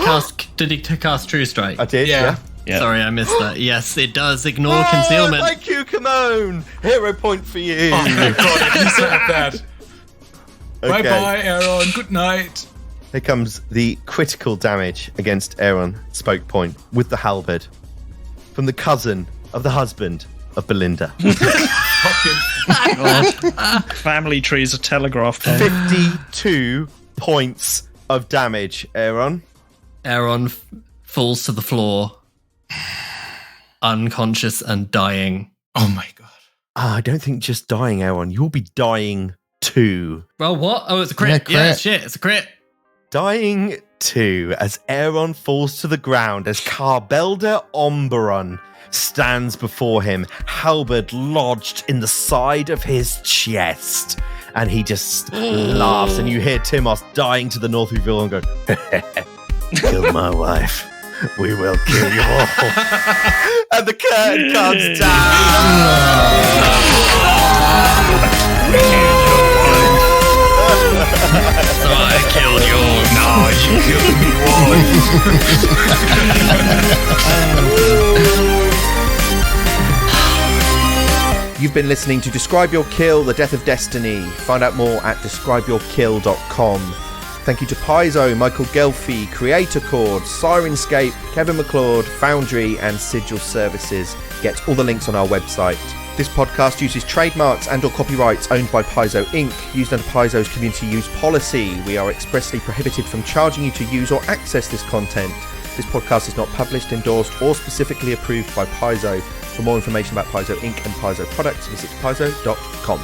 cast True Strike? I did, Yeah. Yeah. Sorry, I missed that. Yes, it does ignore concealment. Thank you, Kimone. Hero point for you. Oh my god, at least I have that. Okay. Bye-bye, Aaron. Good night. Here comes the critical damage against Aaron, spoke point, with the halberd. From the cousin of the husband of Belinda. Fucking Family trees are telegraphed. 52 points of damage, Aaron. Aaron falls to the floor, unconscious and dying. oh my god. I don't think just dying, Aaron. You'll be dying too. Well, what? Oh, it's a crit. Yeah, crit. Yeah, shit, it's a crit. Dying too as Aaron falls to the ground as Carbelda Omberon stands before him, halberd lodged in the side of his chest. And he just laughs, and you hear Timos dying to the north of you and go, kill my wife. We will kill you all. And the curtain comes So I killed yours. Now you killed me once. You've been listening to Describe Your Kill, The Death of Destiny. Find out more at describeyourkill.com. Thank you to Paizo, Michael Gelfi, Creator Chord, Sirenscape, Kevin McLeod, Foundry, and Sigil Services. Get all the links on our website. This podcast uses trademarks and/or copyrights owned by Paizo Inc., used under Paizo's community use policy. We are expressly prohibited from charging you to use or access this content. This podcast is not published, endorsed, or specifically approved by Paizo. For more information about Paizo Inc. and Paizo products, visit paizo.com.